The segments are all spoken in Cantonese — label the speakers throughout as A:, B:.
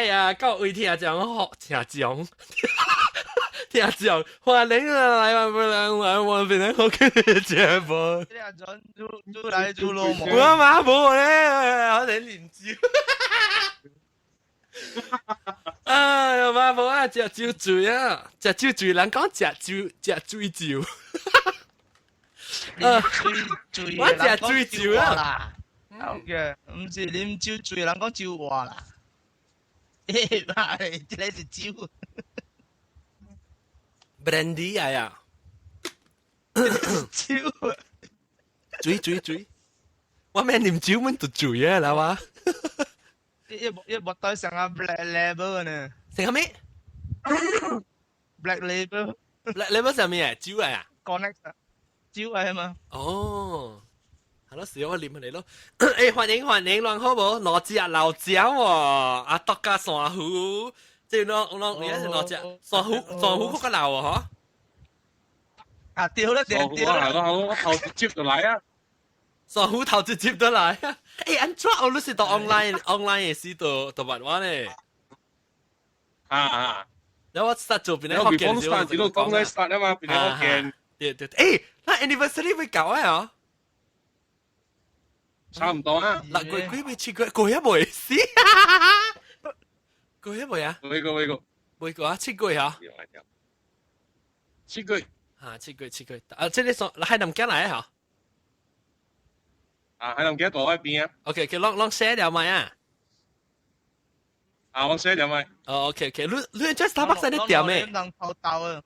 A: 哎呀，各位听讲好，听讲，听讲，欢迎来我们我们好看的节目。
B: 你啊，转煮来煮老母。
A: 我嘛无咧，我哋研究。哎呀，嘛无啊，食酒醉啊，食酒醉，人講食醉酒。
B: 我
A: 食醉酒啊。
B: 好嘅，唔是啉酒醉，人講酒話啦。誒媽，這個是酒。
A: Brandy 啊呀，
B: 酒。
A: 醉，我咩啉酒มัน就醉啊，啦哇。
B: 一莫對上啊 Black Label 呢
A: 成個咩
B: ？Black Label。
A: 你乜上面啊？酒嚟啊
B: ？Connect 酒係嘛？
A: 哦。係咯，時我念佢哋咯。誒，歡迎，亂好冇？攞隻老椒喎，阿獨家蒜糊，即係攞而家係攞隻蒜糊嗰個老喎，嗬？
B: 啊，掉啦，掉啦！
C: 我頭接就嚟啊！
A: 蒜糊頭直接得嚟啊！誒，安怎我都是到 online 嘅時到白話咧。然後我 start 做邊咧學嘅時候，
C: 你都講咧 start 啊嘛，邊咧學嘅？
A: 對，誒，那 anniversary 會搞啊？
C: 差唔多啊！
A: 嗱，佢未切過一回事，過一回啊？
C: 未過
A: 啊？切過嚇？
C: 切過
A: 嚇，切過啊！即係你所喺南京嚟啊？
C: 啊，喺南京島嗰邊啊。
A: OK，攞 share 掉咪啊？
C: 啊，我 share 掉咪。
A: 哦 ，OK，你 just Starbucks 喺啲掉咩？
B: 能偷刀啊！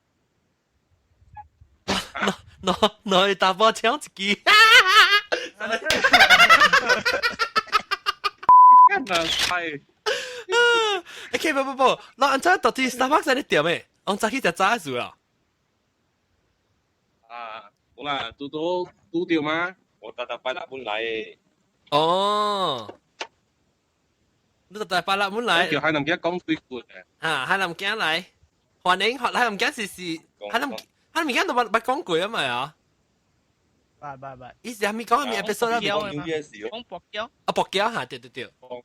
A: 攞大波槍一支。
C: 係。
A: OK，不，我按照到底 Starbucks 喺啲掉咩？我早起就揸住啦。
C: 啊，好啦，都掉嘛。我特拜六本嚟。
A: 哦，你特拜六本嚟。
C: 叫喺南京講最good嘅。
A: 啊，喺南京嚟，歡迎喺南京喺南京都不講句啊嘛啊。
B: 拜。
A: 以前係咪講係咪 episode 啦？
B: 講薄膠。
A: 啊，薄膠嚇，對。
C: 講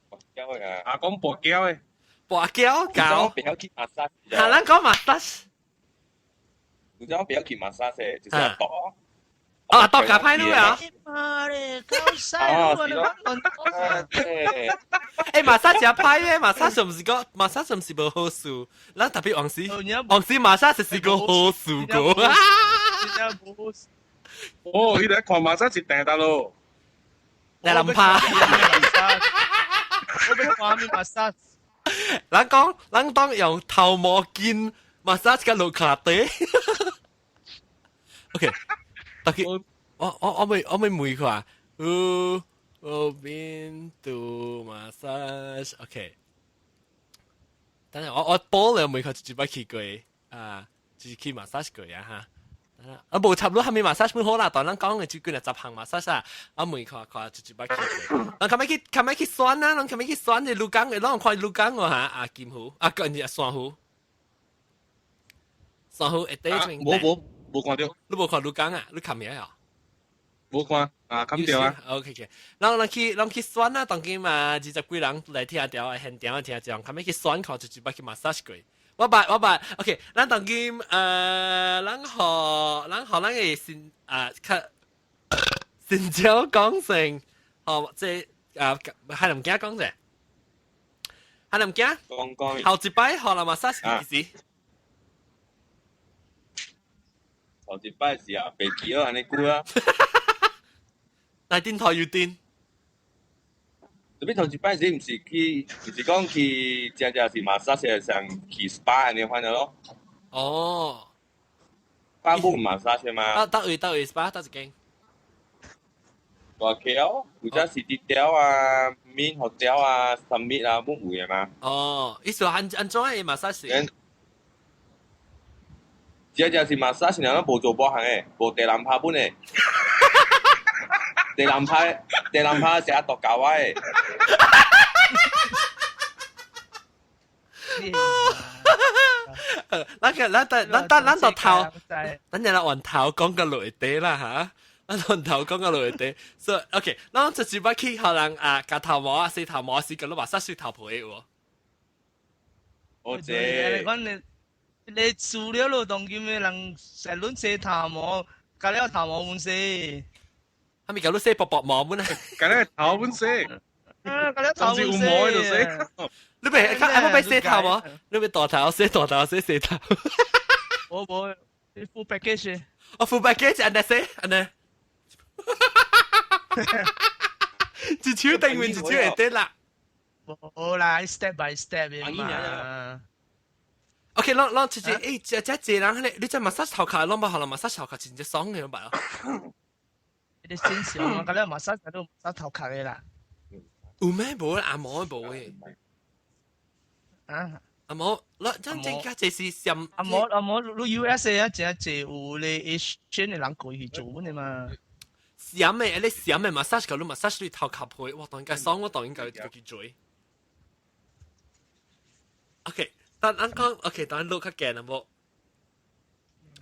C: 薄膠嘅。啊，講薄膠嘅。
A: 薄膠搞。
D: 不要去massage。
A: 嚇，咱講 massage。
D: 你知道不要去massage，就是要抖。
A: 啊，抖架派路啊！誒，massage 派咧，massage 唔是個 massage 唔是無好事，咱特別王師 massage 是個好事個。
C: 哦，呢度一看massage 是定得咯。
A: 你諗怕？
B: 我俾畫面 massage。
A: 咱當用頭毛巾 massage 嘅路卡地。OK。但係我未每個啊，我邊度 massage，OK。等陣我播了每個就把去過啊，就是去 massage 過呀哈。我冇插到後面 massage 冇好啦，當咱講嘅就叫嚟10項 massage 啊，我每個就把去過。我琴日去酸啦，我琴日去酸嘅鹿港嘅，我看鹿港喎嚇，啊劍湖啊個人蒜湖一堆
C: 冇看到，
A: 你冇看鹿港啊？你琴日啊？
C: 冇看啊，咁掉啊。
A: OK， 咱去選啦，當今嘛20幾人來聽掉，現點聽講，咁樣去選考就把去 massage 過。我白 ，OK， 咱當今咱嘅新椒講成，即係南京講者，係南京，後一擺學啦 massage 幾時？
D: 頭一擺是啊，白記安尼久啊。
A: 但係電台要電。
D: 特別頭一擺時唔是講去正是 massage 上去 SPA 安尼款的咯。
A: 哦。
D: SPA 冇 massage 嘛？
A: 到位 SPA 到一間。
D: 大 KL 或者是Hotel 啊、Min Hotel 啊、Summit 啊，冇有嘅嘛？
A: 哦，意思安怎嘅 massage？
D: 只是 massage 然後冇做波行嘅，冇地南拍本嘅。地南拍成日度教位。
A: 咱度頭，咱日啦換頭講個落地啦嚇，咱換頭講個落地，所以 OK，咱就只不去可能啊，夾頭毛啊、洗頭毛時，咁你話殺水頭皮喎。
D: 我
B: 你
D: 这
B: 講你除了勞動叫咩人成輪射頭毛，隔了頭毛換射，
A: 係咪搞到些薄薄毛本啊？
C: 梗係頭本色，
B: 啊隔了頭
C: 甚至有
B: 換射
C: 毛喺度色。
A: 你咪看，有冇俾些頭啊？你咪大頭些大頭些頭。
B: 我副 package，
A: 我 full package 安尼些安尼。一手定完一手會得啦。
B: 冇啦，step by step 嘅嘛。
A: OK，攞直接誒，只人咧，你只 massage 頭殼，攞冇可能 massage 頭殼真正爽嘅，咪咯。
B: 你先上啊，隔了馬殺都殺頭殼嘅啦。
A: 有咩冇阿毛冇嘅？
B: 啊！
A: 阿毛，攞真正家這是上
B: 阿冇，你 USA 啊，淨係有你 Asian 嘅人過去做嘅嘛。
A: 上嘅，你上嘅 massage 個，你 massage 你頭殼配，哇，當然爽，我當然佢去做。OK。但啱講 OK，但係錄較勁啊冇。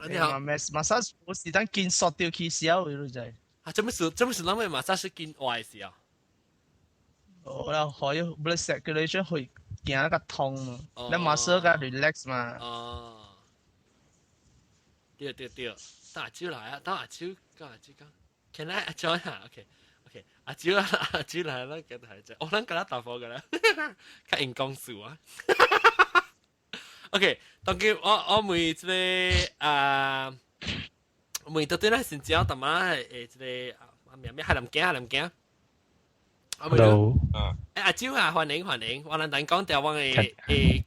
B: 你好，massage 我是等見索掉起小嘅咯，就係。
A: 啊，做咩事？諗咩 massage 見壞事啊？
B: 我啦可以 blood circulation 去行一個痛嘛，你 muscle 個 relax 嘛。
A: 哦。對，等阿蕉來啊！等阿蕉講。Can I join 啊 ？OK，阿蕉來啦，佢係就我諗覺得大貨㗎啦，較人工數啊。OK， 當佢我每即個每到對咧先知道大媽誒即個咩海南驚。
E: Hello。
A: 阿蕉啊，歡迎，我能等講條我嘅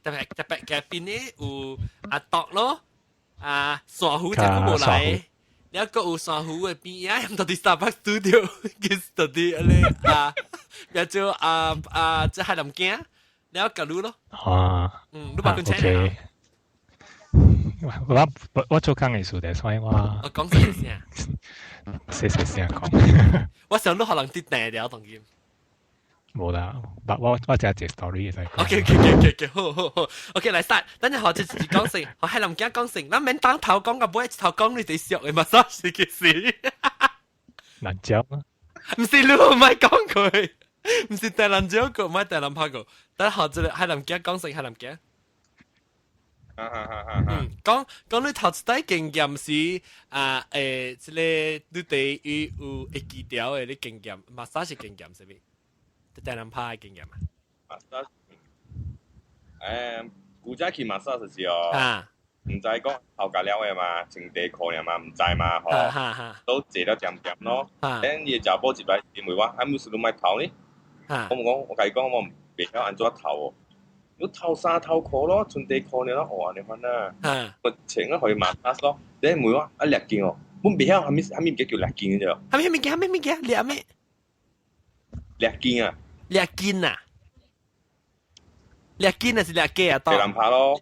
A: 特別嘅邊咧有阿度咯，船湖就冇嚟，你一個有船湖嘅邊啊，到底 Starbucks Studio 嘅到底咧又做即海南驚。你有搞路咯？你把佢請
E: 我做工藝術嘅，所以我
A: 講細聲
E: 講。
A: 我想你可能啲訂了當然。
E: 冇啦，我只係接 story 嘅。
A: OK，好。OK，嚟曬，等陣學就自己講成，學喺林家講成，嗱免當頭講個每一頭講你哋笑嘅嘛，啥事嘅事？
E: 難教啊？
A: 唔是你唔係講佢。唔是大人招個，唔係大人拍個。等下就係林家講成係林家。講你頭一代經驗是即個你哋有會記掉嘅啲經驗，massage 經驗係咪？大人拍嘅經驗
D: 啊。古早去 massage 時候，唔知講頭殼了嘅嘛，淨地殼嘅嘛，唔知嘛，嗬，都坐得掂咯。等嘢就波接嚟，因為話喺冇事都買頭呢。我甲伊講，我唔袂曉安怎頭喎。你頭衫頭褲咯，春地褲呢咯，哦，安尼款啊。我穿咗去 massage 咯，你唔會話啊掠肩哦，我唔袂曉，係咪唔叫掠肩嘅啫？
A: 係咪物件？掠咩？
D: 掠肩啊！
A: 掠肩啊！掠肩還是掠雞啊？
D: 俾人拍咯。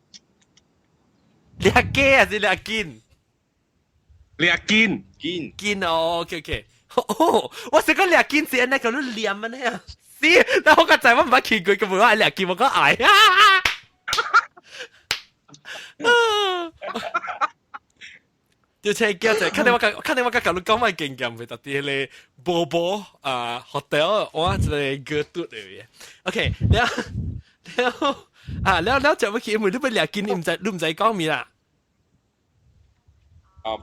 A: 掠雞還是掠肩？
C: 掠肩
A: 哦 ，OK。哦，我成個掠肩是安尼個你念啊呢？是，但我個仔我唔捌見佢咁話掠肩，我講矮啊！要請叫就，肯定我教你講埋經驗，佢特啲咧波hotel 我一個個嘟嚟嘅。OK，แล้วจะไม่คิดมือที่เป็นอยากกินลืมใจกล้องมีล่ะ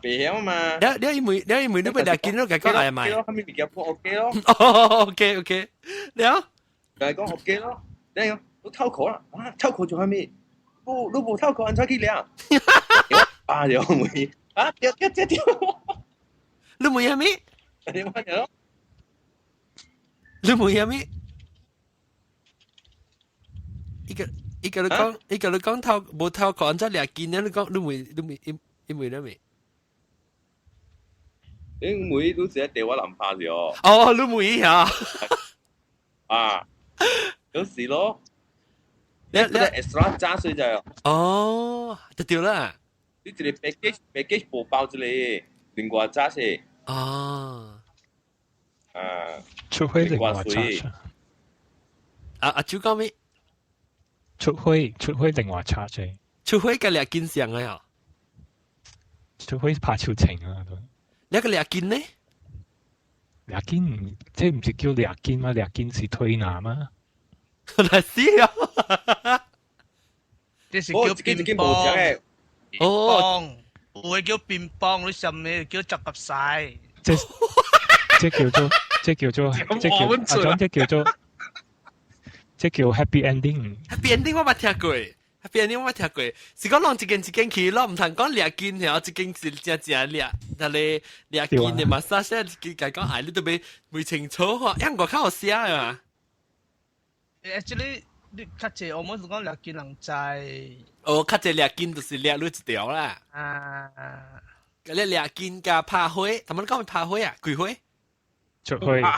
D: 別曉嘛。
A: แล้วอีมือที่เป็นอยากกินแล้วแกก็อะไรมา
D: 佢咪比較 OK 咯。
A: OK แล้ว
D: 就係講 OK 咯。你講都偷殼啦，偷殼做係咩？你冇偷殼，安怎去掠？啊，又會啊，掉！
A: 你冇嘢咩？
D: 你乜嘢咯？
A: 你冇嘢咩？一個你講偷冇偷殼，安怎掠見咧？你冇咧未？
D: 你妹都成日掉我淋巴咗。
A: 哦，你冇啊？
D: 啊，有時咯。你 extra 加水就係。
A: 哦，就掉啦。
D: 你這個 package 冇包之類，另外加水。
A: 哦。
E: 出會另外charge。
A: 阿朱講咩？
E: 出會另外 charge。
A: 出會嘅掠見上嘅啊？
E: 出會拍超情啊都。
A: 你一個掠見呢？
E: 掠見即係唔是叫掠見嗎？掠見是推拿嗎？
A: 嚟試啊！
B: 这是叫乒乓。哦，有嘅叫乒乓，你上面叫雜夾晒。
E: 即叫做happy ending。Happy
A: ending 我冇聽過。Happy ending 我聽過，是講攞一件去咯，唔通講掠件然後一件是正掠，但係掠件嘅 massage 佢講哎，你都未清楚喎，因我靠寫啊嘛。
B: Actually，你較濟我們是講掠件人知。
A: 哦，較濟掠件就是掠你一條啦。你掠件加拍花，他們講拍花啊，鬼花。
E: 出花。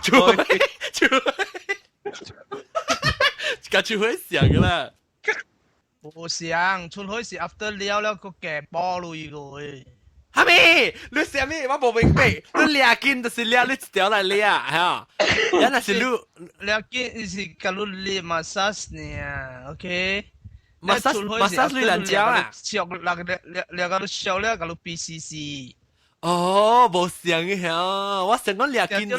A: 加出花上噶啦。
B: 冇上，出開是 after 了個夾波落去。
A: 係咪？你寫咩？我冇明白。你掠件就是掠你一條來掠，嚇。原來是你
B: 掠件是甲你掠 massage 呢
A: ，OK？massage 你兩條啊？
B: 削掠甲你削了，甲你 BCC。
A: 哦，冇想嘅我想講掠件是，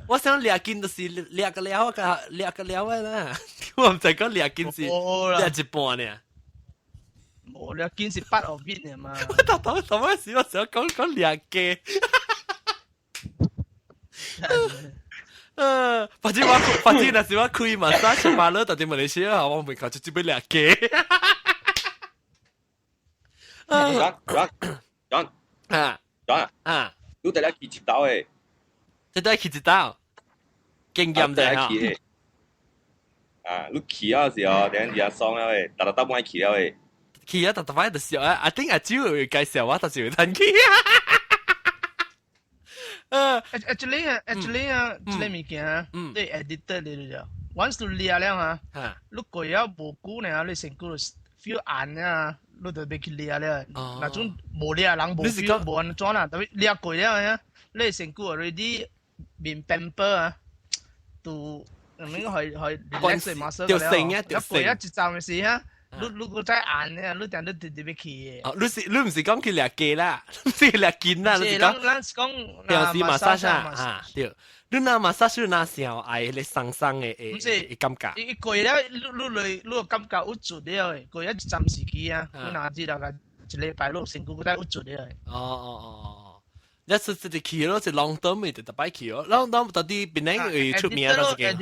A: 我想掠件就是掠個了嘅啦，我唔知講掠件是掠一半呢。
B: 冇掠件是8後邊嘅嘛。
A: 我頭嗰時我想講掠嘅，反正那時我開嘛，30萬啦，但係馬來西亞我未搞就只俾掠嘅。
D: 你第一期接到誒，
A: 即係去知道，經驗就係
D: 你去嗰時候，等陣爽了誒，但係得唔去了誒。
A: 去啊，特擺就笑啊！I think 阿蕉會介紹我，但是會吞去。
B: actually 啊，這個物件你 editor 嚟咗。Once 你練了嚇，你過咗無久呢，你成個 feel 硬啊，你就別去練了。那種無練人無 feel 無安怎啦，特別練過了呀，你成個 already 面 pamper 啊，都唔應該去 relax 嘛，所以了。一過一站嘅時哈。你個真硬咧，你定都特別去嘅。
A: 哦，你唔是講佢掠機啦，你是掠肩啦，你是講。
B: 咱是講
A: 表示 massage 啊，對。你拿 massage 拿上愛你生嘅感覺。
B: 伊過了，你個感覺有做了嘅，過一站時期啊，你哪知道個一禮拜你成個都有做了嘅。
A: 哦。一次即係去咯，係 long term 嘅，特別去咯。long term 到底邊個會出名到一間？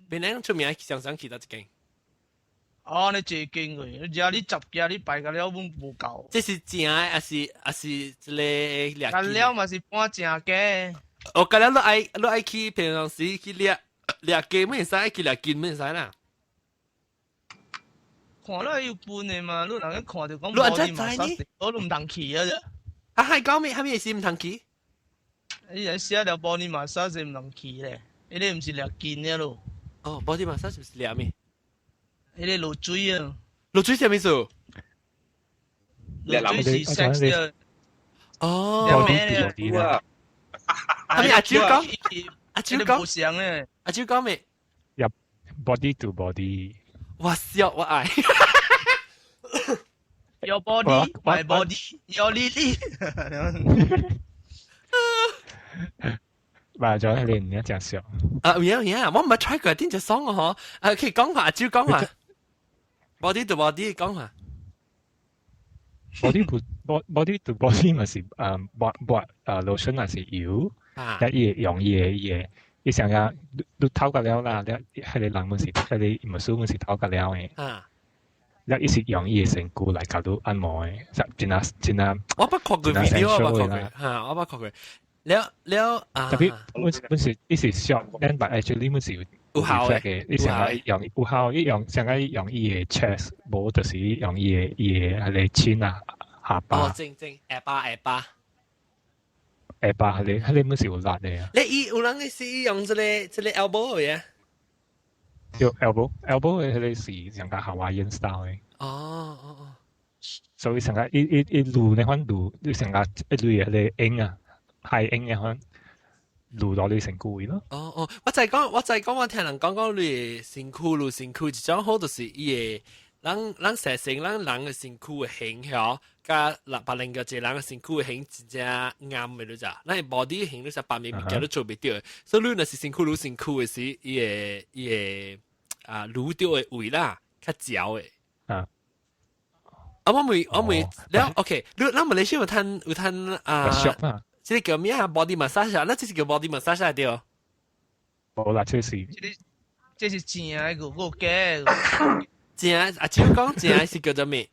A: 邊個出名想去到一間？
B: 哦，你最勁嘅，只要你10件你擺個了本無夠。
A: 這是正嘅，還是一個掠？
B: 個了嘛是半正嘅。
A: 我個了你愛去平常時去掠雞，唔使去掠筋，唔使啦。
B: 看了有本嘅嘛，你人家看就講冇你嘛，我都唔通去啊啫。
A: 啊，係講咩？係咩意思唔通去？
B: 你人寫了body massage唔通去咧，呢啲唔是掠筋嘅咯。
A: 哦，body massage 是掠咩？
B: 你哋落水啊！
A: 落水係咩事？
B: 落水是 sex 嘅。
A: 哦，
B: 咩啊？
A: 阿蕉講，阿蕉講，
B: 冇上嘅。
A: 阿蕉講咩？
E: 入 body to body。
A: 我笑，我愛。
B: Your body, my body, your lily。
E: 話咗你唔一隻笑。
A: 唔係，我唔係 try 過，點就爽我嗬？可以講下，阿蕉講下。body to body 講下。
E: body to body 咪是lotion 咪是油，一用嘢，你成日都偷個了啦，你係你人咪是係你唔係咪是偷個了嘅。一時用嘢成股嚟搞到按摩嘅，真係。
A: 我不確佢 video， 我不確佢嚇，我不確佢。了啊！
E: 特別本時呢時 shop，then but actually 本時有效嘅，你成日用有效，一用成日用嘢 chest， 冇就是用嘢係你穿啊下巴。
A: 哦，正下巴。
E: 係你本時有辣嘅啊！
A: 你有人你是用這個 elbow 嘅？
E: 用 elbow 係你是成個Hawaiian style 嘅。
A: 哦。
E: 所以成個一路你看路，你成個一路嘢你硬啊！係應嘅可能錄到你成個位咯。
A: 哦，我就係講，我聽人講你身軀一種好就是伊個，咱實成咱人嘅身軀嘅形象，加別人個一人嘅身軀嘅形真正啱嘅你咋？咱 body 嘅形你實別面物件都做唔到，所以你若是身軀嘅時，伊個啊錄到嘅位啦，較焦嘅，
E: 啊。
A: 我未了 ，OK， 咱馬來西亞有攤啊，這叫咩啊 ？body massage 啊，那這是叫 body massage 啊，對。
E: 冇啦，這是
B: 正個假。
A: 正阿舅講正是叫做咩？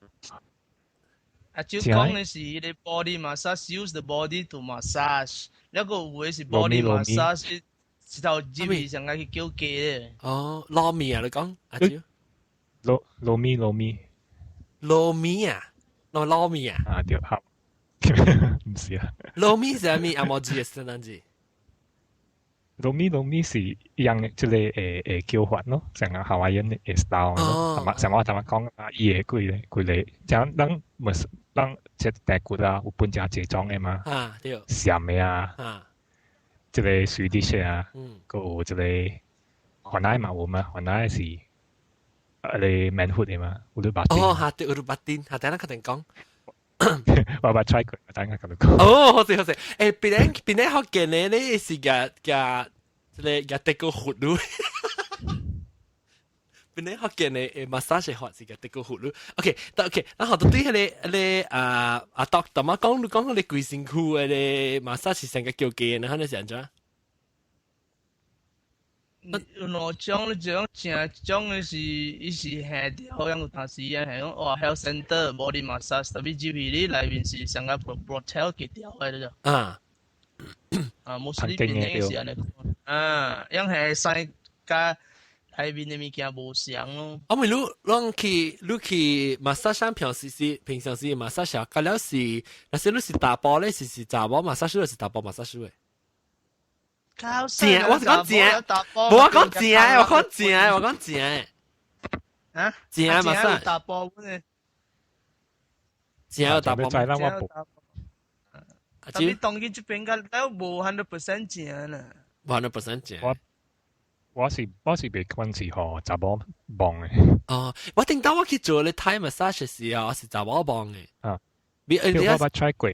B: 阿舅講嘅是你 body massage use the body to massage，一個有嘅是 body massage，是頭入去上個去叫假嘅。
A: 哦，撈米啊，你講阿舅？
E: 撈米。
A: 撈米啊，撈米啊。
E: 啊，對，好，唔是啊。
A: 撈米是咩？阿冇字嘅聖誕節。
E: 撈米是一樣嘅，即係叫法咯，成個夏威夷嘅 style 咯。成我頭先講啊，伊嘅佢哋，像咱即係骨啊，有本隻製裝嘅嘛。
A: 啊，對。
E: 鹹嘅啊，即係水啲些啊，個有即係韓奶嘛有嘛，韓奶是你 manhood 嘅嘛，有啲白丁。
A: 哦，對，有啲白丁，等下確定講。
E: 我 try 過，等下咁樣講。
A: 哦，好勢。誒，邊啲學嘅呢？你是嘅得個活路。邊啲學嘅呢？massage 學是嘅得個活路。OK，然後到對你doctor 嘛講你貴辛苦嘅你 massage 成個叫嘅，然後你想做？
B: 有兩種正嘅是，伊是下掉，有當時係講哦 health center body massage，特別 GP 你內面是成個 brotel 嘅掉嘅啫。mostly 邊啲是安尼講。因係世界內面嘅物件無相咯。
A: 咪你去 massage 平常時 massage，咁了是，那些你是大波咧，是查某 massage 還是大波 massage 嘅？正，我是講正，冇我講正，我講正。
B: 啊？
A: 正 massage。
B: 大波嘅。
A: 正有大波。
E: 在啦，我冇。
B: 特別當佢這邊個都冇100%正啦。
A: 100%正。
E: 我是被關係學查某幫嘅。
A: 哦，我聽到我去做你 Thai massage 嘅時候，我是查某幫嘅。
E: 啊。我 try 過，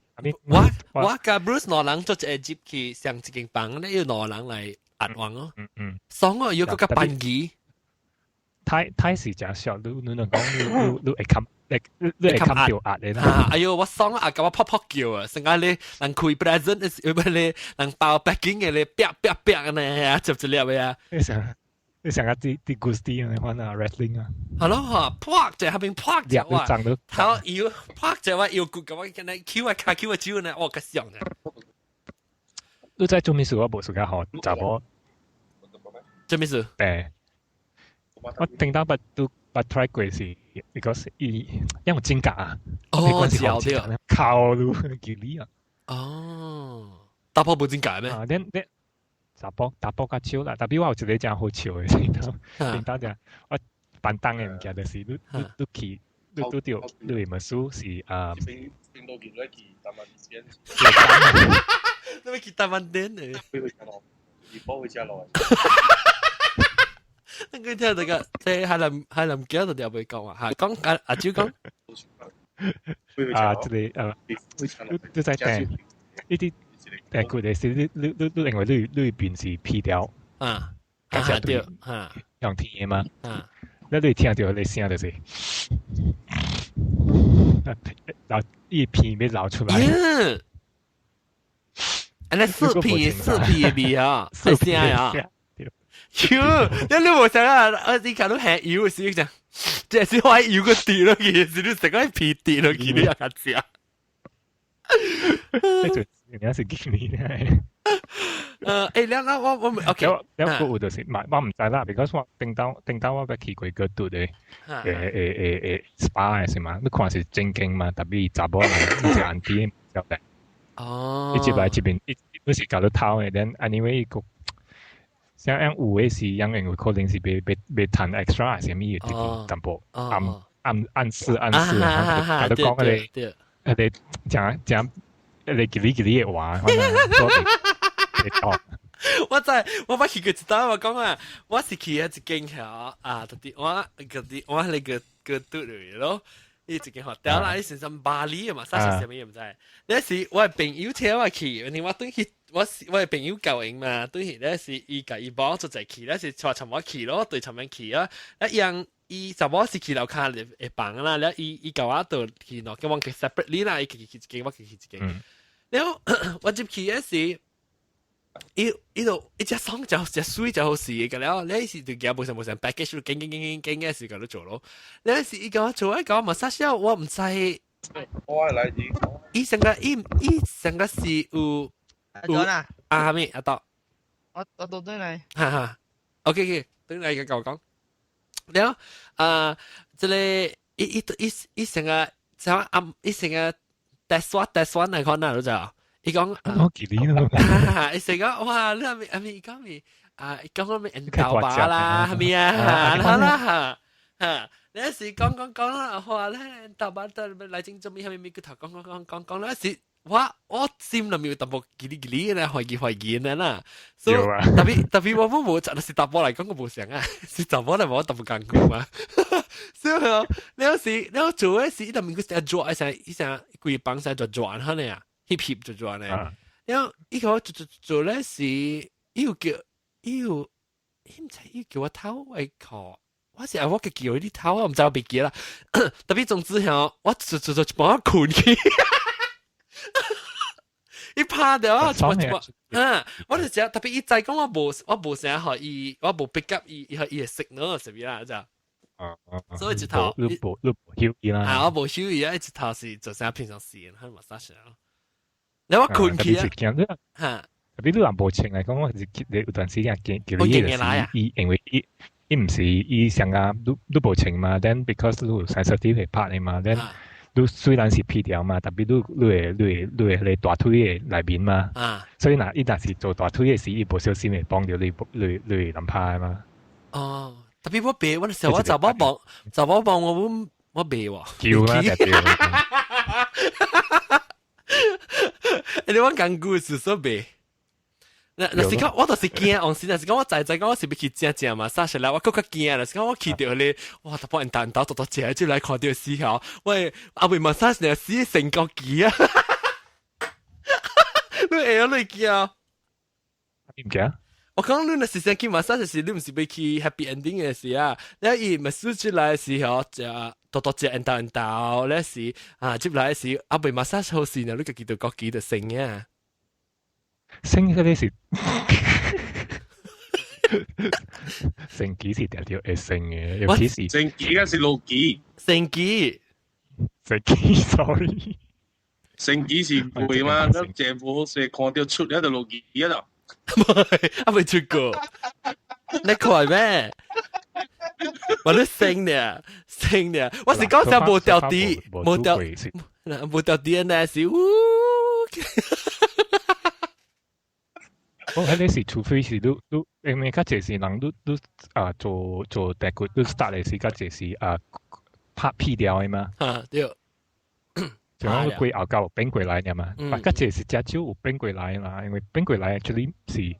A: 我甲 Bruce 兩人做一集去上一間房咧，要兩人來壓王咯。爽哦，要嗰個班機。
E: 太是真少，你能講你會冚，你會冚掉壓你啦。
A: 哎呦，我爽啊！甲我泡泡叫啊，成個你人開 present，要不你人包 packing 嘅你，啪呢，接一粒嘅啊。
E: 你成日啲 Gusti 啊，玩啊 wrestling 啊，
A: 係咯嚇，啪就下邊啪就
E: 話，
A: 好要啪就話要骨咁樣，跟你 Q 啊卡 Q 啊招呢，我個上啊！
E: 你在做咩事？我冇時間學查某。
A: 做咩事？
E: 我聽到都 try 過是 ，because 因為真假啊，
A: 哦，笑掉，
E: 靠路叫你啊！
A: 哦，打波冇真假咩？
E: 你。打波較少啦，特別我有一個真好笑嘅，聽到就我辦當嘅物件就是你去你掉你咪輸是啊。
C: 邊度見到去台灣先？
A: 你咪去台灣點嘅？
C: 會回家咯，熱波回家咯。
A: 你聽到個即係係林記度有冇講啊？係講阿朱講。
E: 即係都在聽呢啲。佢哋是你認為你會變是 P 掉
A: 啊，
E: 對用聽嘛，你聽到你聲就是，然後一片被撈出來，
A: 那四片嘅味啊，係聲啊，你冇想啊，你看到係油嘅時候，即係先開油個地咯，其實你成個片地咯，見到有個聲。
E: 人家是經理咧。
A: 我 OK。
E: 有個有就是我唔知啦 ，because 我頂到我去過個度嘅spa 係嘛，你看是正經嘛，特別查某人一隻眼啲有嘅。
A: 哦。
E: 一接來這邊，你是搞到頭嘅，then anyway 個，像有嘅是因為可能是被談 extra 係咩嘢啲淡薄，暗示，喺度講佢哋講。你記嘅話，
A: 我捌去過一單，我講啊，我是去一間橋啊，特啲我係個嘟嚟咯，呢一間學校啦，你成身巴黎啊嘛，啥事咩唔知。那時我係朋友請我去，因為我對去我係朋友教應嘛，對去那時伊甲伊幫做在去，那時帶尋我去咯，對尋人去啊，一樣。伊查某是去樓骹會房啦，然後伊甲我倒去喏，叫我去 separately 啦，伊去一間，我去一間。然後我入去嗰時，伊度一隻爽就隻水就好事嘅，然後你是就叫冇成 package 經嘅時間都做咯。你時伊甲我做一個 massage，我唔知。
D: 我嚟自。
A: 伊成個是有阿咩阿多。
B: 我到對嚟。
A: 哈哈 ，OK， 對嚟嘅講。然後即係伊成個就伊成個 test one 嚟講哪度就，伊講
E: 我記你咯，
A: 伊成個哇，你係咪講咪伊講咪引導吧啦，係咪啊？好啦嚇，你有時講啦，話咧引導吧都嚟正做咩係咪佢頭講啦時。我心裏面有淡薄叽哩叽哩咧，懷疑啦，所以特別我冇真係是答波嚟講我冇想啊，是答波嚟我淡薄艱苦嘛，所以你有時你做嘅時，伊特面佢成日做，伊成規幫曬做轉下咧啊，hip 就轉咧，然後伊個做咧時，伊唔知伊叫我偷胃口，我是我嘅叫啲偷，我唔知我別記啦，特別總之係我做幫我困去。伊拍掉啊！我就只特別伊再講我無成日學伊，我無 pick up 伊嘅 signal 係咪啦？就所以一頭
E: 你無休伊啦。
A: 啊，我無休伊啊！一頭是做啥平常時，喺 massage 咯。你我困去啊！嚇！
E: 特別你人無情嚟講，我係你有段時間叫你嘅伊，因為伊唔是伊成日都無情嘛，then because 你 sensitive 係拍你嘛，then。都雖然是皮條嘛，特別你係大腿嘅內面嘛，所以嗱，伊若是做大腿嘅時，伊無小心會幫到你諗拍嘛。
A: 哦，特別我背，我時候我查某幫我背喎。
E: 叫啦，特別。
A: 你講講故事所背。嗱是講我就是驚，往時是講我仔講我是要去正嘛，殺出來我更加驚啦。是講我去到你，哇！突然間到正就來看到時候，喂，阿妹問殺出來死成個機啊！你會你驚？
E: 點驚？
A: 我講你那時先去嘛，殺時你唔是要去 happy ending 嘅時啊？然後伊咪輸出來嘅時候就多隻到，那時接來嘅時阿妹嘛殺好時呢，你個見到個機就成嘅。
E: 升嗰啲是升機是條會升嘅，尤其是
C: 升機嗰是路機，
A: 升機
E: sorry，
C: 升機是會嘛？咁政府是看到出一條路機啊度，
A: 啊未出過，你快咩？我都升呢，我是講上冇掉啲，冇掉啲呢是
E: 我喺呢時，除非是都，因為家姐是人都做大骨都 start 嚟時，家姐是拍屁掉嘅嘛。
A: 對。
E: 就講個龜後膠冰過來嘅嘛，家姐是只少有冰過來啦，因為冰過來 actually 是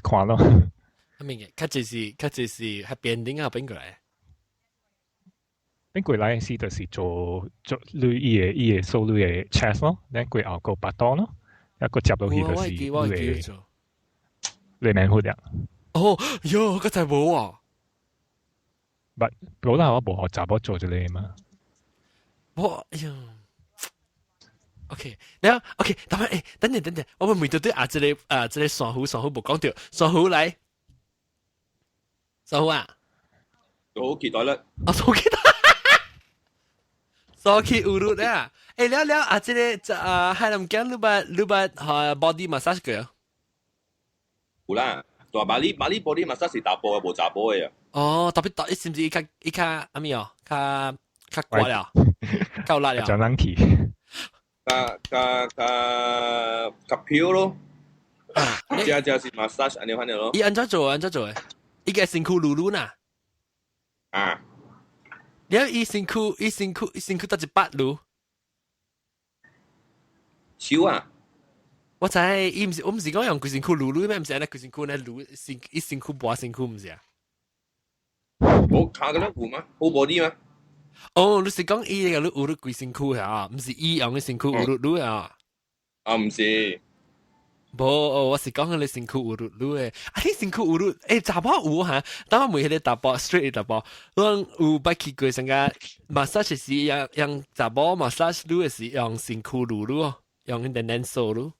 E: 看咯。
A: 我明嘅，家姐是係邊頂啊冰過來。
E: 冰過來時就是做類伊嘅數類嘅 chest 咯，然後龜後個巴當咯。一個接落去就是你名好啲。
A: 哦，喲，嗰就係冇啊！
E: 冇啦，我冇學習，我做咗你嘛。
A: 我哎呀 ，OK， 然後 OK，等陣，我們每度都這裡雙虎冇講到，雙虎嚟，雙虎啊，
D: 好期待啦！
A: 我好期待，雙起烏魯啊！誒，了這裡係諗緊你把body massage 佢啊？
D: 有啦，大馬里 body massage 是大波嘅，無雜波嘅啊。
A: 哦，特別大，是唔是伊卡阿咪哦？卡掛了，夠辣了。
E: 就冷氣。
D: 卡票咯。只是 massage 安尼款嘅咯。
A: 伊安怎做嘅？伊個身軀擼擼呐。
D: 啊。
A: 然後伊身軀得一百擼。
D: 手啊！
A: 我知，我唔是講用佢身軀擼擼咩？唔是安尼佢身軀咧擼身軀拔身軀唔是啊？
D: 我卡嗰粒嗎？好 body 嗎？
A: 哦，你是講伊個擼佢身軀啊？唔是伊用嘅身軀擼啊？
D: 啊，唔是。
A: 無，我是講你身軀有碌碌誒，你身軀有碌，查某有哈，當我每迄個查甫 straight 查甫，我有捌去過成個 massage 是用查某 massage 碌誒是用身軀碌碌哦，用 internet 數碌，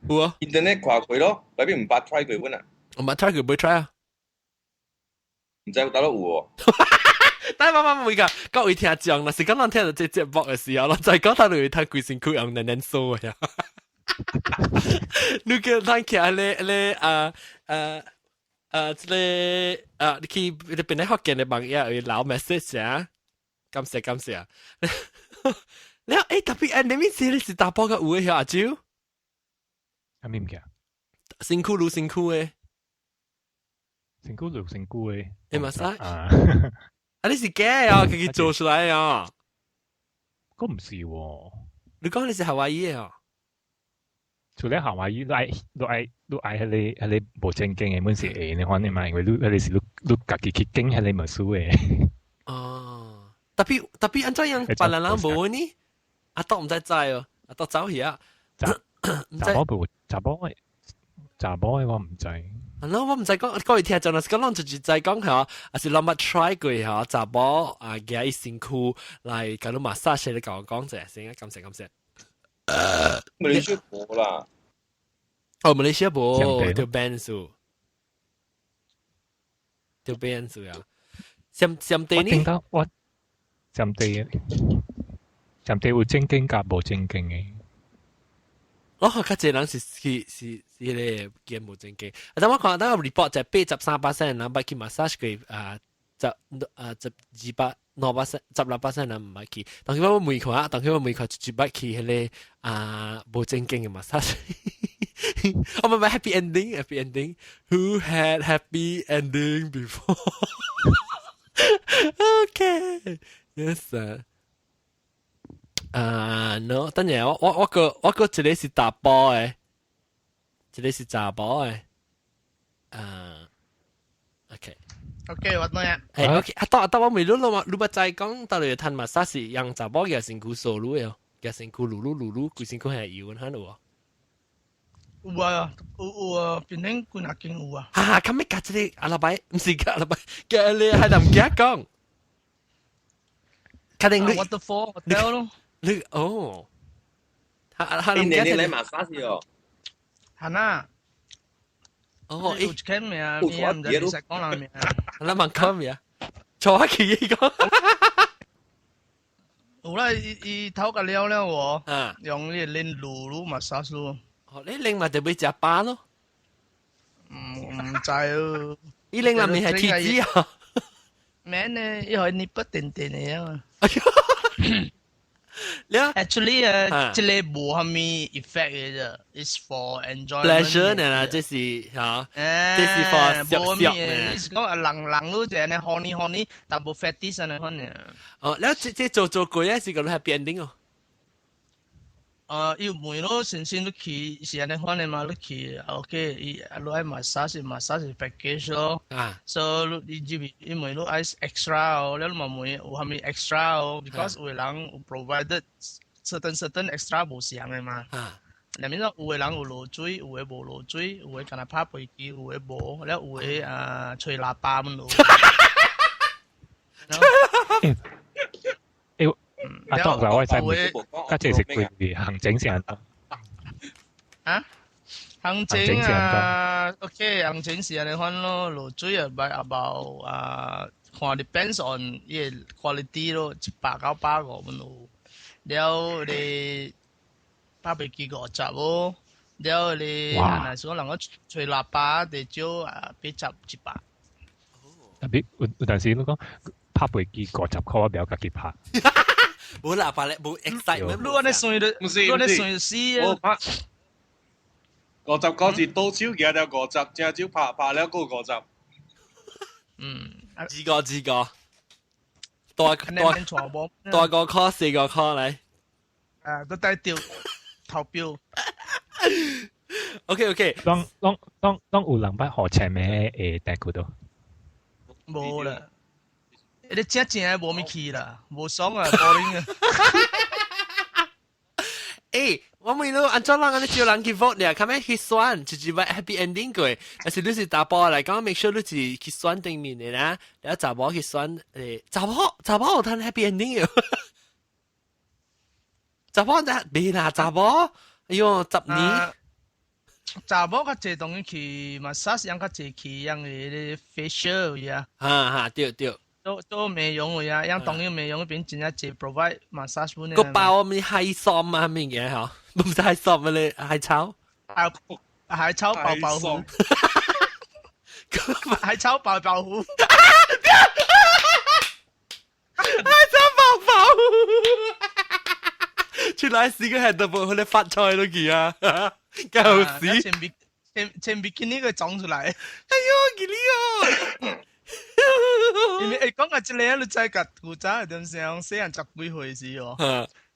A: 有啊
D: internet 看過咯，內邊唔捌 try 過本啊，
A: 我冇 try 過，冇 try 啊，
D: 唔知有得有喎。
A: 但係媽每個各位聽眾，若是講咱聽到這節目嘅時候，咱再講到你睇規身軀用 internet 數嘅呀。你叫咱去你去你邊啲福建嘅網頁去留 message 啊？感謝。你特別你面試你是打波嘅有嘅阿蕉？
E: 係咩唔記得？
A: 身軀擼身軀嘅，
E: 身軀擼身軀嘅。
A: 你嘛使？你是假啊？佢做出來啊？
E: 嗰唔是喎。
A: 你講你是夏威夷嘅啊？
E: 除咗夏威夷，都愛係你無正經嘅，本是誒，你看你嘛，因為你是你家己去經係你冇輸嘅。
A: 哦，特別安怎樣別人冇呢？阿多唔知哦，阿多走去啊。
E: 查某嘅我唔知。
A: 我唔知講，各位聽眾，是講咱就是在講嚇，還是咱捌 try 過嚇，查某啊，夾伊身軀來搞到 massage，你甲我講者先，感謝。
D: 馬來西亞冇啦。
A: 哦，馬來西亞冇，條 ban 數啊。上地呢？
E: 我上地有正經甲無正經嘅。
A: 較濟人是迄個見無正經。但我看到個 report 就83%人捌去 massage 佢16%人唔捌去。當佢我每看就捌去迄個無正經嘅 massage。我咪 happy ending. Who had happy ending before? Okay, yes. no， 等陣我個一個是打波嘅，一個是查波嘅。OK，
B: 我懂呀。
A: OK，我未錄咯嘛，你唔再講到你睇嘛，啥是用查波嘅身軀數嚕嘅，嘅身軀嚕，佢身軀係搖喺度喎。
B: 有啊，邊頂觀下見有啊。
A: 咁咩夾一個阿拉伯，唔是阿拉伯，嘅你係唔記得講。確定你
B: waterfall hotel 咯。
A: 你
D: 年嚟馬莎士哦。
B: 係啊。
A: 哦，
B: 有間咩啊？咩唔知你識講啦咩啊？
A: 你問講咩啊？坐下企嘢講。
B: 有啦，伊頭個了喎，用呢練露massage咯。
A: 哦，你拎埋就俾食巴咯。
B: 唔知哦。
A: 伊拎入面係鐵子啊。
B: 咩呢？伊係你不定定嘅啊。Actually 即係冇係咪 effect 嘅啫 ，it's for enjoyment。pleasure
A: 呢，這是嚇，這是 for
B: 冇咩，你講人都係呢 honey，但冇 fetish 呢可能。
A: 哦，แล้ว這做過咧是講係 happy ending 哦。
B: 要梅咯，先都去是安尼款嘅嘛，你去 OK， 伊攞愛 massage package 咯。所以你入面因為攞愛 extra 哦，你嘛梅有係咪 extra 哦 ？Because 有人有 provided certain extra 無相嘅嘛。裡面有嘅人有落水，有嘅無落水，有嘅干那拍飛機，有嘅無，แล้ว有嘅吹喇叭咁咯。
E: 阿當就我真係，家姐食佢行整成
B: 啊？行整啊 ，OK， 行整是安尼款咯，落水啊，by about 看 depends on 伊個 quality 咯，195咁咯。了你拍飛機50咯，了你若是講人個吹喇叭地少80 100。
E: 特別有陣時你講拍飛機50塊，我唔要家己拍。
A: 冇喇叭咧，冇 excitement。
B: 如果你算到，如果你算死啊
C: ！50個字到手嘅就50，正少拍了個50。
A: 自個，大個 call 4個 call 嚟。
B: 都帶掉投標。
A: OK。
E: 當有人捌學車咩帶佢到？
B: 冇啦。你真無咪去啦，無爽啊，boring 啊！
A: 我咪咯，按照人安尼招人去 vote 咧，看咩去选，就是为 happy ending 过。但是你是打波嚟讲，make sure 你是去选对面嘅啦，然后查某去选诶，查某有摊 happy ending 嘅，查某得未啦，查某，哎呦，10年。
B: 查某較濟當然去 massage，樣較濟去樣嘅 facial 呀。
A: 對。
B: 都美容嘅呀，樣當然美容嗰邊真係濟 provide massage 本。
A: 個包咪係爽啊，咩嘢嚇？唔使係爽啊，你係炒。
B: 係炒爆爆糊。係炒爆爆糊。
A: 係炒爆爆糊。出來試個係特步，佢哋發菜都見啊！搞死！
B: 前邊見呢個撞出嚟，
A: 哎呦，見呢
B: 個！因為講下即係你真係古早點上四人十幾歲時哦，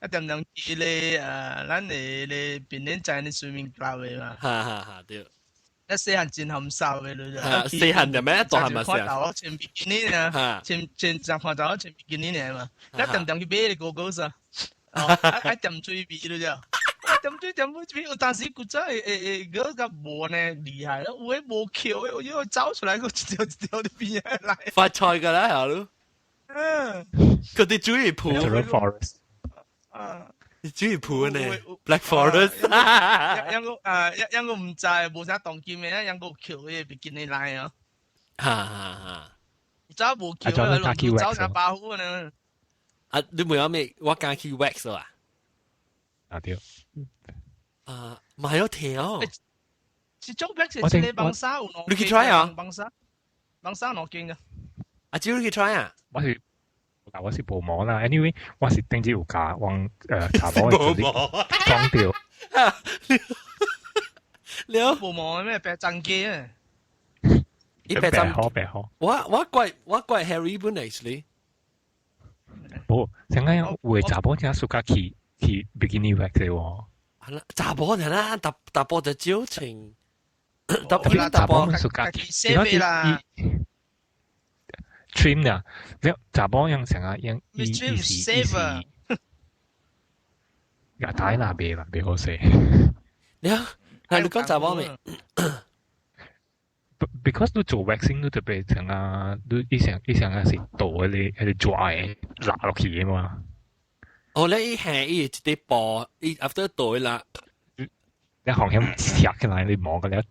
B: 一點點見你咱你邊年在你水面教嘅嘛，
A: 對。
B: 一四人真含受嘅你
A: 就，四人就咩？做係咪先？
B: 前邊見呢啊，前就看到前邊見呢嚟嘛，一點點去俾你個個啥？一點追比咯啫。點追，但是佢真係嗰個磨呢厲害咯，會磨橋，我因為走出嚟個條啲邊嘢嚟。
A: 發菜㗎啦，係咯。佢哋中意鋪。
E: forest。
A: 你中意鋪呢 ？Black Forest。
B: 有個唔制，冇啥當見面，有個橋嘅比見你嚟啊。走冇橋啊，落橋走就爆好啊！
A: 啊，你冇有咩？我敢去 wax 啊？
E: 對。
A: 唔係有條。
B: 是做 wax 係你幫手，
A: 你去 try 啊？
B: 幫手攞勁嘅。
A: 阿蕉你去 try 啊？
E: 我是無毛啦 ，anyway 我是頂住有架往茶包嘅裝掉。
B: 你有無毛咩白震機啊？
E: 白好。
A: 我怪 Harry 本嚟先。
E: 不，成日會查甫聽暑假去 bikini wax 嘅喎。
A: 係啦，查甫人啦，打波就招情。
E: 查甫暑假去，因為trim 啊，你查甫樣成日樣意思，牙帶那邊啦，別好食。
A: 你講查甫未？
E: because 你做 waxing 你特別成啊，你以前係倒喺度 dry 拿落去嘅嘛。
A: 哦，你係一啲波，一 after 倒啦，
E: 你行向拆起來，你摸嘅咧，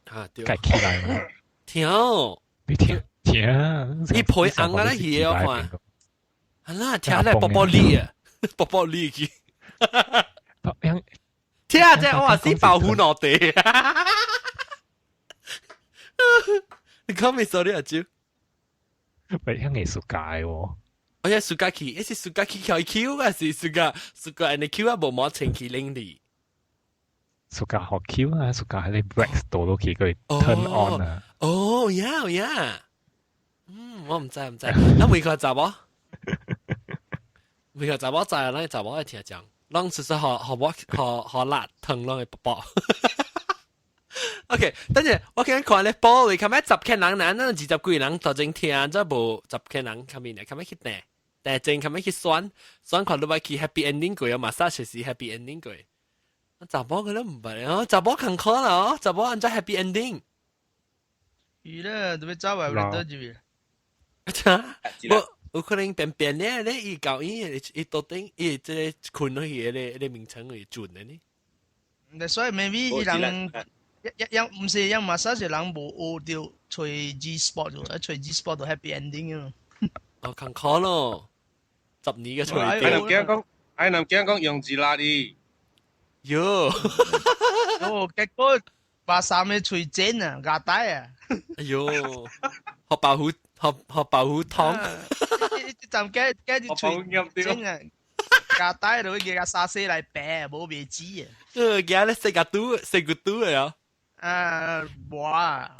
E: 計起來嘛。
A: 跳，
E: 你跳，
A: 你配硬嘅咧嘢我看，係啦，跳嚟波力啊，波力去，跳即係我話先保護我哋。你講咩 sorry 阿蕉？
E: 喂，係藝術界喎。
A: 我係暑假期，一是暑假期開 Q 還是暑假你 Q 啊無冇前期領的？
E: 暑假學 Q 啊，暑假喺你 wax 到到佢佢 turn on 啊。
A: 哦呀，我唔知，那每個查某，每個查某知啊，咱查某愛聽講，咱其實學辣疼咱嘅寶。OK， 等陣我見看咧報，你看咩10個人嗱，20幾個人頭前聽，再無10個人看面嚟，看咩去訂，但係正看咩去選看你咪去 happy ending 過，有 massage 是 happy ending 過。查某佢都唔係哦，查某坎坷啦哦，查某按照 happy ending。
B: 係啦，特別早話嚟多住。
A: 有可能變咧，你伊教伊到底伊即困落去咧名稱會準嘅呢？
B: 所以 maybe 人。唔是因 massage 人無學到隨 G spot 喎，隨 G spot 到 happy ending 啊！
A: 哦，坎坷咯，10年嘅隨
C: 掉。I能驚講用字啦啲。
A: 喲，
B: 結果把衫嘅隨剪啊，牙帶啊！
A: 哎呦，學保護湯，
B: 陣嘅啲隨剪啊！牙帶度嘅沙絲嚟病，冇味子啊！
A: 嘅咧食個肚啊！
B: 哇！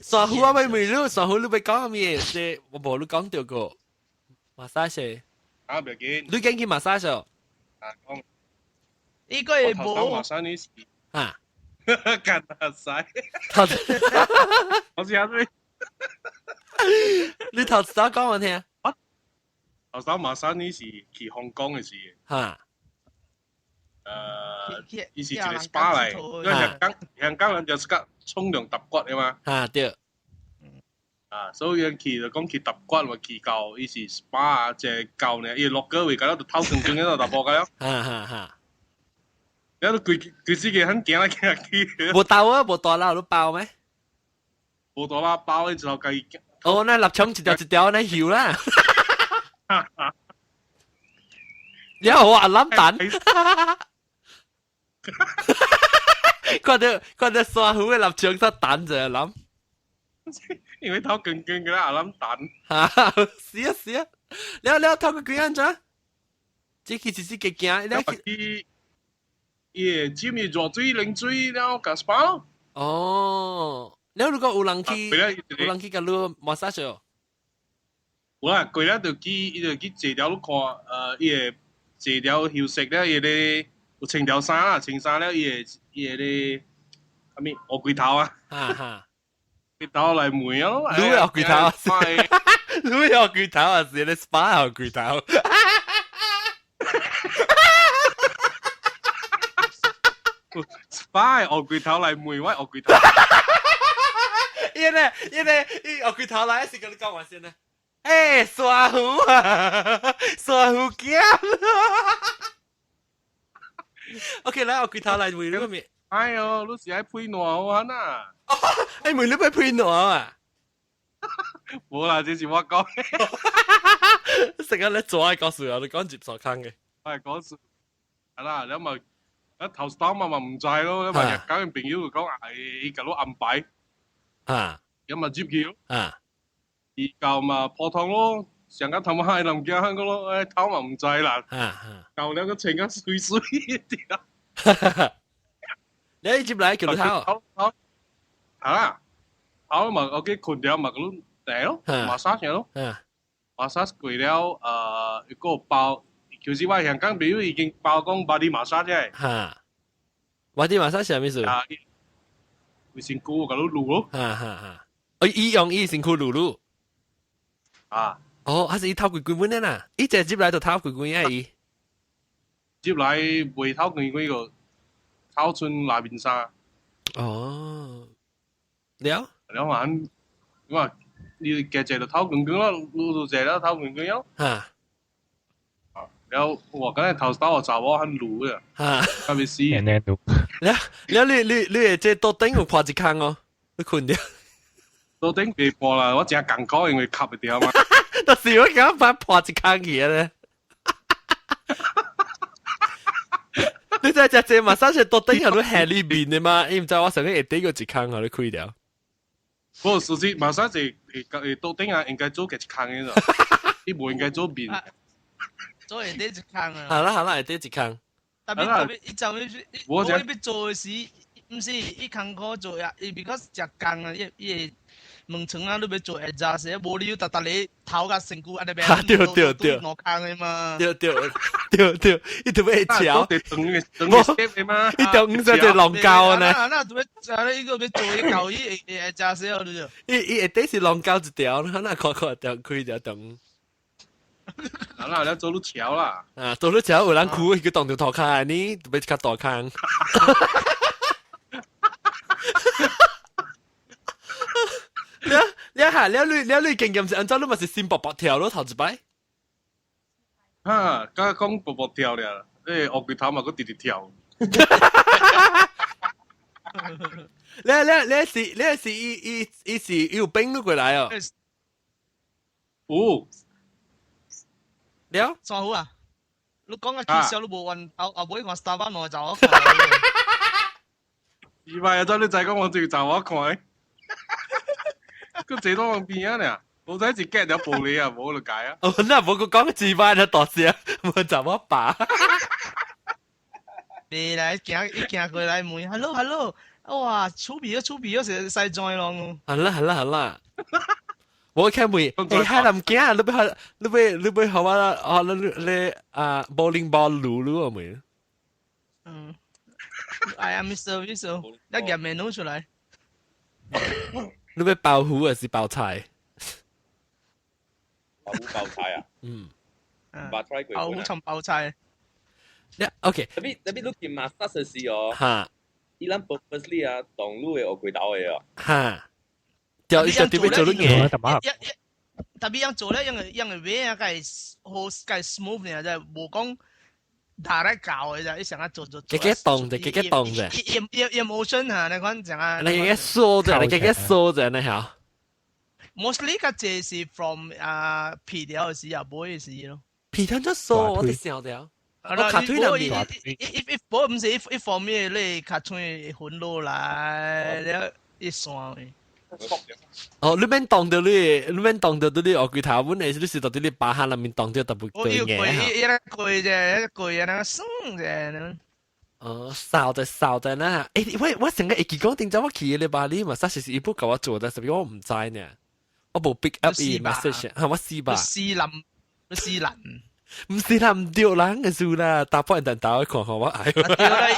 A: 上好啊，咪咯，上好你咪講咩嘢？我冇你講到過 massage。
C: 啊，唔要緊。
A: 你驚去 massage？
C: 講。
B: 呢個係
C: 冇。massage
A: 啊？
C: 幹下晒。我試下先。
A: 你頭先講我聽。
C: 頭先 massage 是去香港嘅事。
A: 嚇。
C: 伊是一個 SPA 嚟，因為香港人就是個沖涼揼骨嘅嘛。
A: 啊對。
C: 所以人去就講去揼骨或去到伊是 SPA 即係舊呢，伊落個位嗰度偷更更喺度揼波㗎了。然後佢自己很驚來驚去。
A: 冇刀啊，冇大佬都包咩？
C: 冇大佬包，你就計。
A: 哦，那臘腸一條一條那搖啦。然後我阿諗蛋。看到刷胡嘅臘腸塞蛋就諗。
C: 因為偷更更嘅啦，阿諗蛋。
A: 是啊，你偷個幾樣咋？這其實是幾驚，
C: 你伊尖伊熱水冷水了加 SPA。
A: 哦，你如果有人去甲你 massage 哦。
C: 有啦，過了就去坐條你看，伊個坐條休息了，伊個有穿條衫啦，穿衫了伊個咧，啥物烏龜頭啊。龜頭來梅咯，
A: 你有龜頭，你有龜頭啊？是你 SPA 有龜頭。
C: SPA 烏龜頭來梅，我烏龜頭。
A: 伊烏龜頭來是跟你講話先啦。誒，刷胡啊，刷胡劍。OK 啦，烏龜頭來梅嗰面。
C: 哎呦，你是愛配暖好呐？
A: 哎，梅你要配暖啊？
C: 冇啦，這是我講。
A: 成日你做愛告訴我，你講接受坑嘅。
C: 係講笑，係啦，你咪一頭starm咪唔制咯，因為日間嘅朋友就講伊甲你安排，咁咪接佢咯，而舊咪破湯咯，成間頭咪係林家香個咯，誒頭咪唔制啦，舊兩個情間水水啲。
A: 你接嚟叫你頭，
C: 係啦，頭咪我嘅困掉咪嗰啲咯，massage 咯，massage 過了一個包。就是話香港朋友已經包講 body massage 啫。
A: 嚇 ，body massage 係咩意思？
C: 會先顧嗰啲路咯。
A: 哦，伊用伊先顧路路。哦，還是伊偷幾蚊呢？伊直接來就偷幾蚊啊？伊
C: 接來未偷幾蚊個，偷春內面衫。
A: 哦，了
C: 晚，咁啊，你嘅隻就偷幾蚊咯，路度隻啦偷幾蚊咯。
A: 嚇。
C: 然後我剛才頭先我找我很魯嘅，係咪先？
A: 你即多頂有破一坑哦，你困掉。
C: 多頂別破啦，我淨係更高，因為吸唔掉嘛。
A: 但是我咁把破一坑嘢咧，你真係只嘛三隻多頂係都喺呢邊嘅嘛？你唔知我上個月底個一坑我都開掉。
C: 不過實際馬上就多頂啊，應該做嘅一坑嘅咋，你唔應該做邊。
B: 做下底一坑啊！
A: 好啦，下底一坑。
B: 特別，伊就我要做時，唔是伊坑苦做呀，伊because食工啊，伊門窗啊，你要做下扎時，無理由特你頭甲身軀安尼邊，對，落坑嘅嘛。對，伊特別巧，伊特五隻龍膠啊呢。那特別伊個要做一嚿伊下扎時哦，你就。
A: 伊下底是龍膠一條，那看條開條洞。
C: 嗱，你做到橋啦，
A: 做到橋有人哭，佢當條頭殼呢，俾佢大坑。你經驗是按照你咪是先薄薄條咯，頭一擺。
C: 剛剛講薄薄條咧，鱷魚頭嘛，佢直直跳。
A: 你是伊是有冰都過來哦。
C: 有。
A: 了，
B: 算好啊！你講嘅介紹都冇運，後尾我 start 翻我就我。
C: 二百日真你仔講我就就我看，佢最多往邊啊呢？我仔自 get 咗玻璃啊，冇就解啊。
A: 哦，那冇個講自擺就大聲，冇就我爸。
B: 你嚟行過來問 ，hello， 哇，出邊咗成細仔咯。
A: 好啦。我看未，你海南驚，你要學我你bowling ball 擼啊未
B: ？I am Mr. Visual， 一入 menu 出嚟。
A: 你要爆胡還是爆菜？
D: 爆菜啊？
A: 嗯。
B: 爆胡同爆菜。
A: OK。tapi
D: lu di massage 時哦，伊咱 purposely 啊，動路嘅學佢倒嘅哦。
A: 哈，就特別做啲嘢。
B: 特別樣做咧，因為咩啊？計好計 smooth 呢，就冇講打嚟教嘅啫，你成日做。
A: 幾動啫。
B: emotion 啊，你講講啊。
A: 你幾疏啫？你幾疏啫？你好。
B: mostly 個這是 from 皮條嘅時候，唔會嘅時咯。
A: 皮條就疏，我哋笑掉。我卡推入面。
B: if 唔是一方面你卡推混落來，你一雙嘅。
A: 哦，你免當到你學佢頭本嚟，你是到底你把下裏面當到特別對嘅。
B: 貴啫，貴啊，那個生啫。
A: 掃在那。誒，我成日記講點解我去你巴黎嘛？實是一部教我做的，特別我唔知呢。我冇 pick up 伊 message， 我試吧。
B: 試林。
A: 唔是啦，唔掉人嘅數啦，打破人等打一看好我哎。
B: 掉啦，你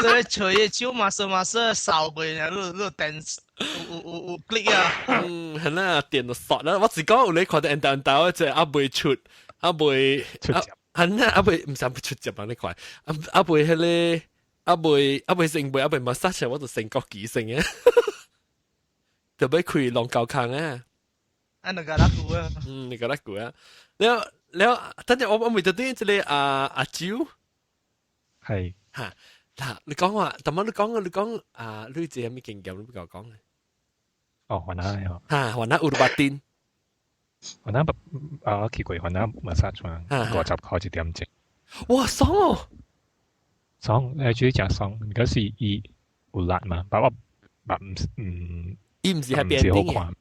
B: 在吹手嘛掃過呢，你電有 click 啊。
A: 係啦，電到索啦，我只講有你看到人等打即係阿未出，阿未出接，係啦，阿未唔使出接啊！你看，阿未係咧，阿未成背，阿未 massage 我就成個幾成嘅，就俾佢浪夠坑啊！
B: 你個拉古啊，
A: 你個拉古啊，แล้ว等陣我未到啲即係阿蕉
E: 係
A: 嚇嗱，你講話，但係你講女仔有咩經驗？你邊個講嘅？
E: 哦，雲南係
A: 嚇，雲南烏魯巴丁，
E: 雲南我去過雲南 massage 嘛，50塊一點鐘。
A: 哇，爽哦！
E: 爽，主要講爽，嗰時伊有辣嘛，不過
A: 伊唔是係變啲
E: 嘅。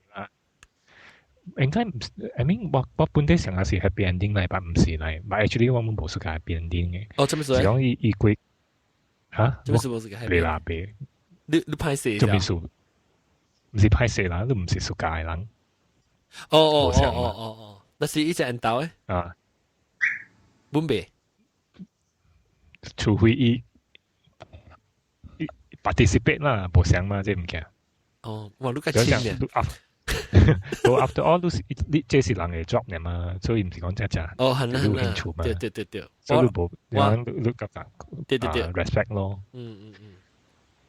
E: 應該唔，I mean 我本地成日是 happy ending 嚟，但唔是嚟，但 actually 我們冇事嘅 happy ending 嘅。
A: 哦，做咩事？
E: 是講伊貴嚇？
A: 做咩事冇事嘅 happy？
E: 別啦別，
A: 你拍攝
E: 做咩事？唔是拍攝啦，都唔是世界人。
A: 哦，那是一隻人鬥嘅。
E: 啊，
A: 本別，
E: 除非伊 participate 啦，冇想嘛，即係唔驚。
A: 哦，哇，你咁淺嘅。
E: 到 after all 都是呢，這是人嘅 job 嚟嘛，所以唔是講真真。
A: 哦，係啦，
E: 興趣嘛。
A: 對，
E: 所以你冇，你咁講，respect 咯。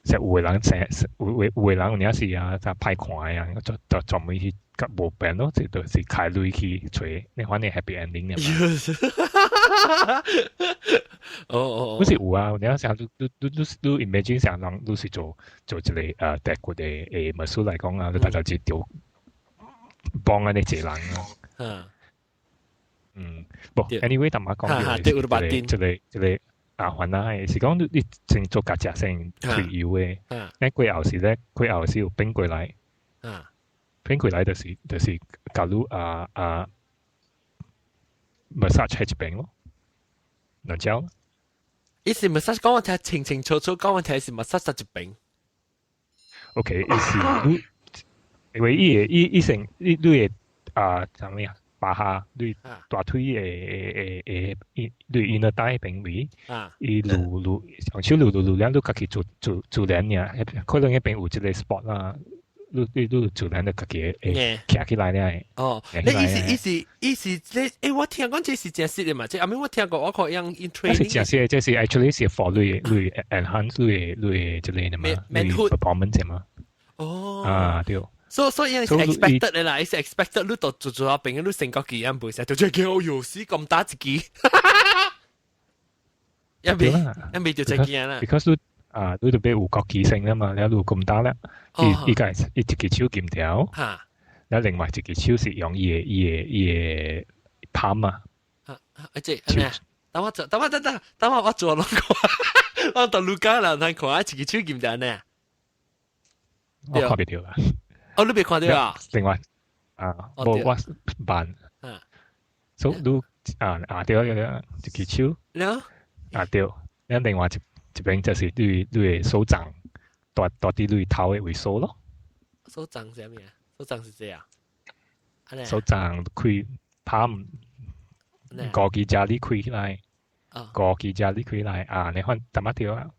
E: 即係會人成會人有時啊，就派款啊，就唔會去夾冇病咯，即係開類去吹，你反正 happy ending 嚟嘛。
A: 哦，
E: 嗰時有啊，你有時都 imagine 成人都是做一個德國嘅魔術嚟講啊，你大家知調幫緊你這人咯。不 anyway 同我講嘅雲南是講你成做家姐成退休嘅，咧過後時咧，過後時有兵過來，兵過來就是假如massage 係一邊咯，能教。
A: 意思 massage 講我聽清清楚楚，講我聽是 massage 一邊。
E: OK， 意思你因為伊成你怎麼樣？把下對大腿對inner thigh 邊位，伊路用手路兩都家己做練呀，可能一邊有一個 spot 啦，你做練就家己徛起來咧。
A: 哦，你意思你我聽講這是正式嘅嘛？即係後面我聽過我個樣 in training。
E: 這是正式，這是 actually 是 for 你 enhance 你之類嘅嘛，你 performance 嘛。
A: 哦，
E: 對。
A: 所以係 expected 嘅啦，係 expected 你到做下邊你成個幾樣背曬，做咗幾好遊戲咁打自己，一味就這件啦。
E: Because 你特別有國際性啊嘛，你路咁打咧，依家一隻手劍條，然後另外一隻手是用伊嘅palm啊。
A: 即係等我做兩個，我到盧家啦，睇看一隻手劍條呢。
E: 我看唔到啦。
A: 哦，你未看到啊？
E: 另外冇我辦，所以你對一隻手，對，然後另外一邊就是你嘅手掌，大啲你頭嘅位數咯。
A: 手掌係咩啊？手掌是這樣。
E: 手掌開palm，個幾隻你開起來，個幾隻你開起來啊！你看點乜條啊？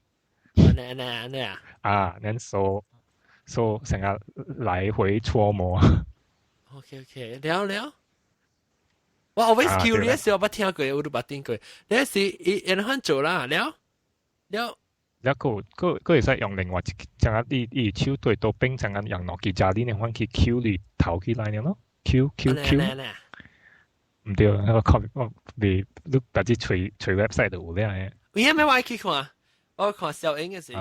E: 你手成日來回搓磨。
A: OK，聊。我 always curious 我捌聽過，我都捌聽過。你是人肯做啦，
E: แล้วก็會使用另外一陣啊，你手對到邊陣啊，用落去家裡呢，揾去 Q 你頭起來了咯 ，Q。唔對，我你大致隨 website 度有咧嘅。
A: 有咩我去看？我看小英嘅是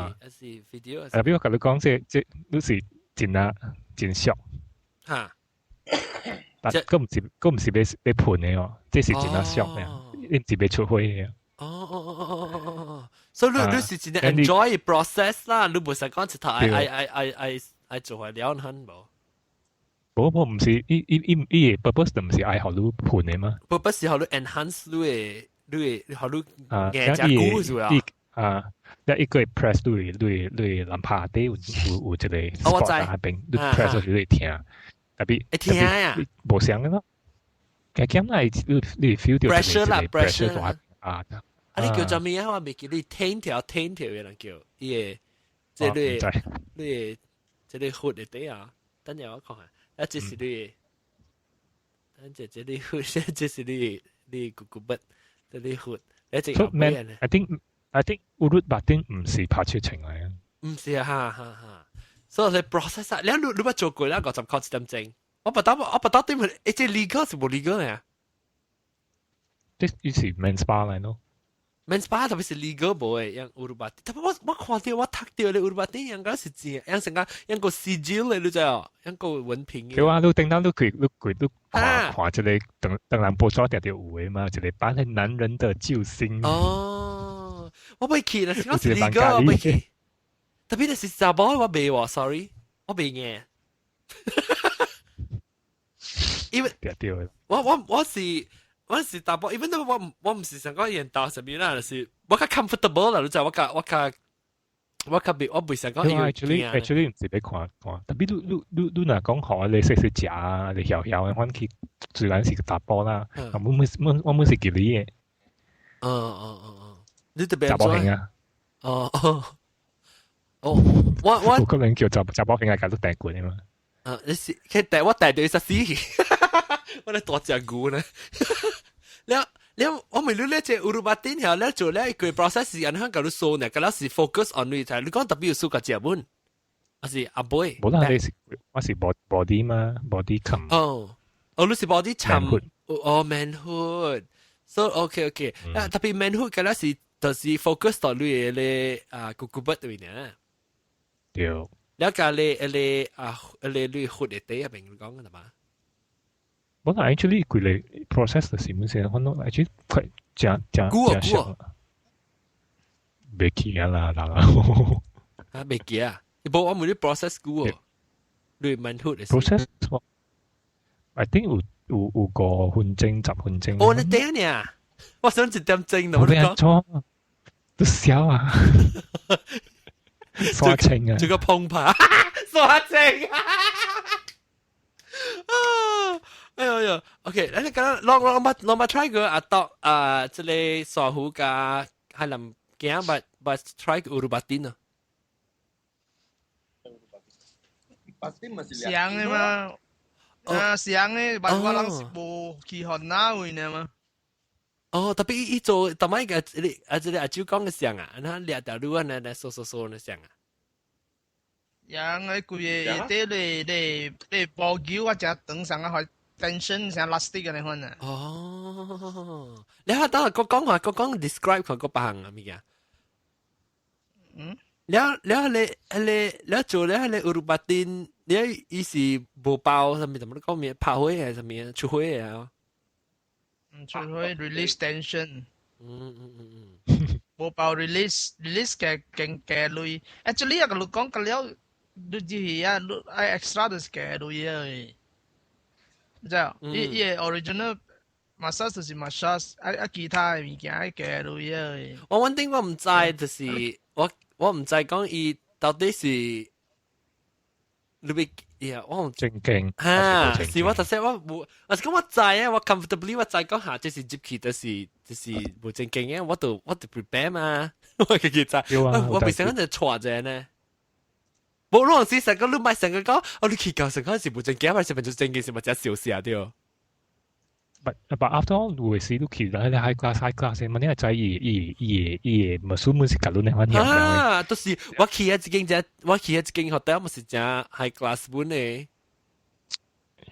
A: video。
E: 比如講你講這都是真俗。
A: 嚇！
E: 但嗰唔是俾盤嘅喎，即是真俗嘅，你唔是俾出灰嘅。
A: 所以你是真係 enjoy process 啦，你唔係講一頭愛做係了很冇。
E: 不唔是，伊 purpose 就唔是愛學你盤嘅嘛。
A: purpose 是學你 enhance 你學你嘅隻股是啊。
E: 一個 press 你諗下底有一個 spot 喺邊，你 press 咗你聽，特別
A: 聽啊，
E: 冇聲嘅咯。嘅咁係你 feel 到
A: pressure 啦 pressure
E: 啦。
A: 你叫做咩啊？我未記你聽條嘅人叫，伊即係你即係 hood 啲啊。等陣我講下。這是你，這你活，這是你古筆，這你活，你淨係咩人
E: ？I think 烏魯巴丁唔是拍出情嚟啊，
A: 唔是啊，哈，所以你 process 你乜做過啦？50塊一點鐘，我不打點佢，即係 legal 是冇 legal 嘅啊？
E: 即係是 men's bar 嚟咯。
A: men's bar 特別是 legal 冇嘅，樣烏魯巴丁。但係我看到我睇到你烏魯巴丁樣嗰時字，樣成個樣個 sigil 嚟你知啊，樣個文憑嘅。
E: 佢話你頂到都看這裡當然報紙條有嘅嘛，這裡扮係男人的救星。
A: 哦，我未去啦，我是 legal 我未去。特別是查某我未喎 ，sorry， 我未嘅。因為我是大波，因為我唔是想講研究上面啦，就是我較 comfortable 啦，你知我較我唔想講要。
E: actually 唔是俾看，特別你嗱講學你識食啊，你曉嘅，反佢雖然是個大波啦，我冇是叫你嘅。
A: 你特別
E: 查波型啊？我可能叫查波型係搞到大罐啊嘛。
A: 你是佢我帶對實死，我哋多隻股呢。แล้ว我ไม่รู้เลยจะอุรุบาตินเหรอแล้วจู่แล้วไอ้ process อันนั้นก็รู้โซนเนี่ยก็แล้วสิ focus on นี่ใช่หรือก็แต่พี่อยู่สู้กับเจ้าบุญอ่ะสิอ่ะบ่อย
E: 冇啦，我是 body 嘛 ，body come。
A: รู้สิ body ช้ำmanhood so okay แล้วแต่พี่ manhood ก็แล้วสิแต่สิ focus ต่อเรื่องเลยกุบัตตัวเนี่ย
E: เดี๋ยว
A: แล้วก็เลยเรื่องหุ่นเตะเป็น講嘅係嘛？
E: 我覺得 actually 佢哋 process 嘅時本身，可能 actually 佢正常。未記啊啦，
A: 未記啊？你冇我冇啲 process 估喎，你 manhood 嘅
E: process。I think 有個訓證10分鐘。
A: 哦，你點呢？我想一點鐘咯，
E: 我哋講都少啊，刷清啊，
A: 做個澎湃，刷清啊！哎呦 ，OK， 你講攞มา try 個到這裡沙湖加係能驚，but try 個烏魯巴丁啊。
B: 上嘅嘛，上嘅，但我諗是冇去學哪位呢嘛。
A: 特別伊做特別個這裡阿舅講嘅上啊，那兩條路啊，那說嘅上啊。
B: 樣嘅佢嘢啲你波球或者登上啊，係 tension 成 elastic 嘅你可能。
A: 你話等我講 describe 佢個行啊咩啊？แล้ว做แล้ว你烏魯巴丁，你伊是無包上面怎麼講咩？拍灰係什麼？出灰啊？
B: 出灰 release tension。無包 release 嘅勁嘅類。actually 啊，佢講嘅了。你只係啊，你愛 extra 就是嘅類啊，知啊？伊 original massage 就是 massage，其他嘅物件愛嘅類啊。
A: 我穩定我唔知，就是我唔知講伊到底是你俾呀，我唔
E: 正經
A: 嚇，是我頭先我冇，我講我知啊，我 comfortably 我知講下，就是接起就是冇正經嘅，我都 prepare 嘛，我記知，我未想就錯啫呢。冇嗰陣時成個你買成個講，你去教成嗰陣時冇正經，或者成做正經時咪只笑死啊啲哦。
E: But after all，會是都其實你 high class，問題係在伊唔係門是搞到你翻樣
A: 啊，都是我去一間 hotel 咪是只 high class 本嘅。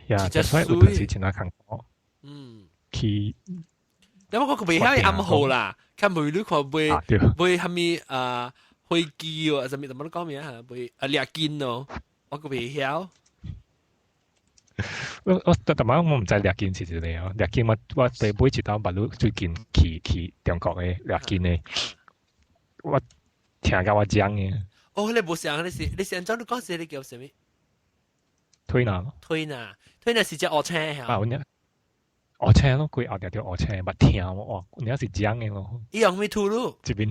E: 呀，所以有陣時真係看過。去，
A: 因為我個未曉暗號啦，看每日看未係咪飛機喎，什麼怎麼講咩啊？未掠金咯，我個未曉。
E: 我唔知掠金是點樣，掠金我第每一道馬路最近去中國嘅掠金嘅，我聽到我講嘅。
A: 哦，你冇想，你想咗你講時你叫什麼？
E: 推拿咯。
A: 推拿是隻鵝車嚇。
E: 啊，我呢鵝車咯，佢後條鵝車，咪聽喎，你係講嘅咯。
A: 伊用咩圖咯？
E: 這邊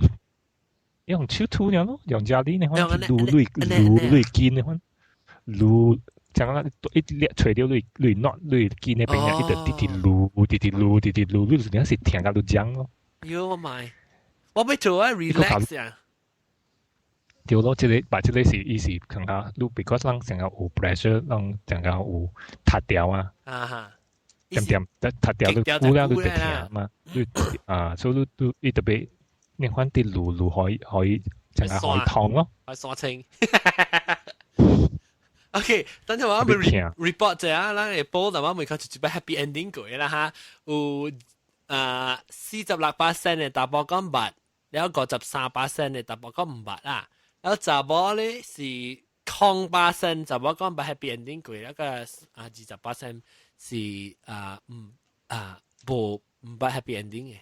E: 用手圖嘅咯，用家裡呢款濾金呢款濾。像啦，一列吹掉濾 not 濾見那邊一直滴嚕，你有時聽到都講咯。
A: 喲媽！我要做啊 relax 啊。
E: 對咯，這個是伊是更加，你 because 人成日有 pressure， 人成日有塌掉啊。啊哈。點塌掉你估了你就聽嘛，你所以你伊特別你看啲嚕可以成日可以痛咯。
A: 可以刷清。OK， 等陣我咪 report 者啊，咱嘅報道我咪靠住一筆 happy ending 過啦嚇，有46% 嘅大波講8，然後53% 嘅大波講唔8啦，然後查某咧是0%查某講8 happy ending 過，那個20% 是無唔8 happy ending 嘅，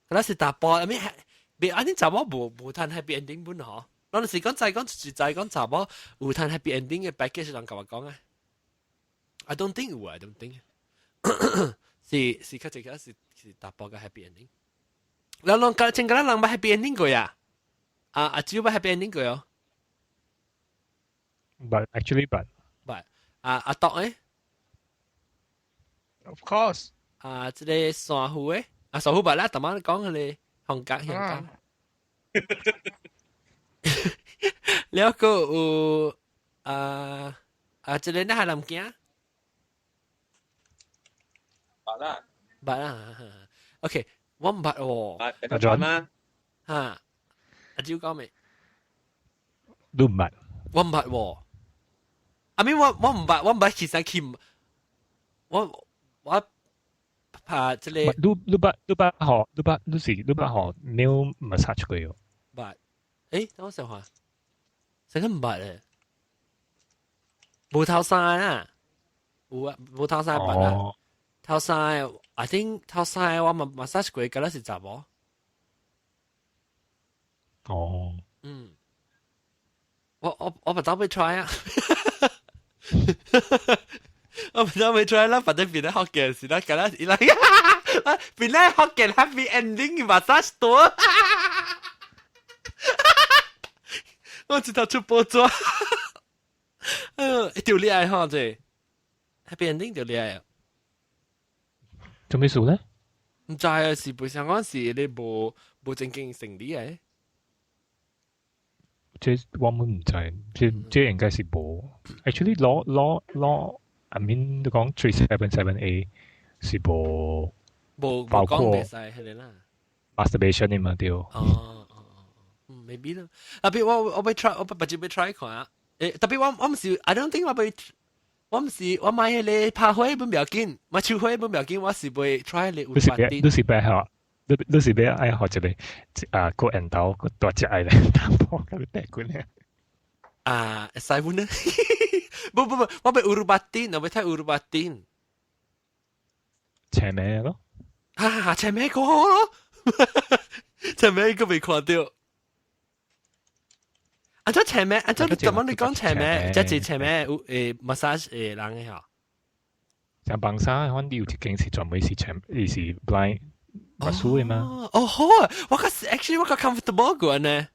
A: 嗰是大波，別安尼查某無談 happy ending 本嗬。我哋是講就係講查某有談 happy ending 嘅 package，人甲我講啊。I don't think 有 I don't think 是較直接是大波嘅 happy ending。然後正個人冇 happy ending 過呀？阿只有冇 happy ending 過哦。
E: But actually but
A: 阿讀誒
B: ？Of course。
A: 即個山虎誒，山虎吧啦，頭晚講佢哋香港。แล้วก็จะเล่นได้ลำเกียบาทโอเควันบาทโอ้
D: อาจารย์มา
A: ฮะอาจิ้วก็ไม่
E: ดูบาท
A: วันบาทโอ้I mean วันบาท其實佢我怕這裡
E: ดูบาท好沒有 massage 過喲
A: บาท等我想下成個唔捌咧，無頭衫啊，有啊，無頭衫捌啊，頭衫 I think 頭衫我massage 過，嗰陣是查某。
E: 哦。
A: 我唔當俾 try 啊，我唔當俾 try 啦，反正變得學嘅是啦，嗰陣是啦，變得學嘅 happy ending massage 多。我知道出波咗，條厲害嚇啫 ，happy ending 條厲害啊！
E: 做咩事咧？
A: 唔知啊，是背上嗰時你冇正經成理嘅。
E: 這我們唔知，這應該是冇。Actually law I mean 你講377A 是冇包括 masturbation 嘅嘛？對。
A: 未必啦。特別我被 try， 我不就被 try 看啊。特別我唔是 ，I don't think 我唔是我買你拍花本唔要緊，買手花本唔要緊，我是被 try 你有發啲。
E: 你是別學，你是別愛學一個個引導個多隻愛咧，淡薄咁帶過咧。
A: 使本咧？不，我被烏魯巴丁，我被睇烏魯巴丁。
E: 前面咯。
A: 前面個好咯，前面個未看到。按照前面，按照怎麼你講前面，即係前面massage 人嘅嚇。
E: 像幫沙，可能有一間是專門是是 blind 麻蘇嘅嘛。
A: 哦好啊，我覺 actually 我覺 comfortable 個呢。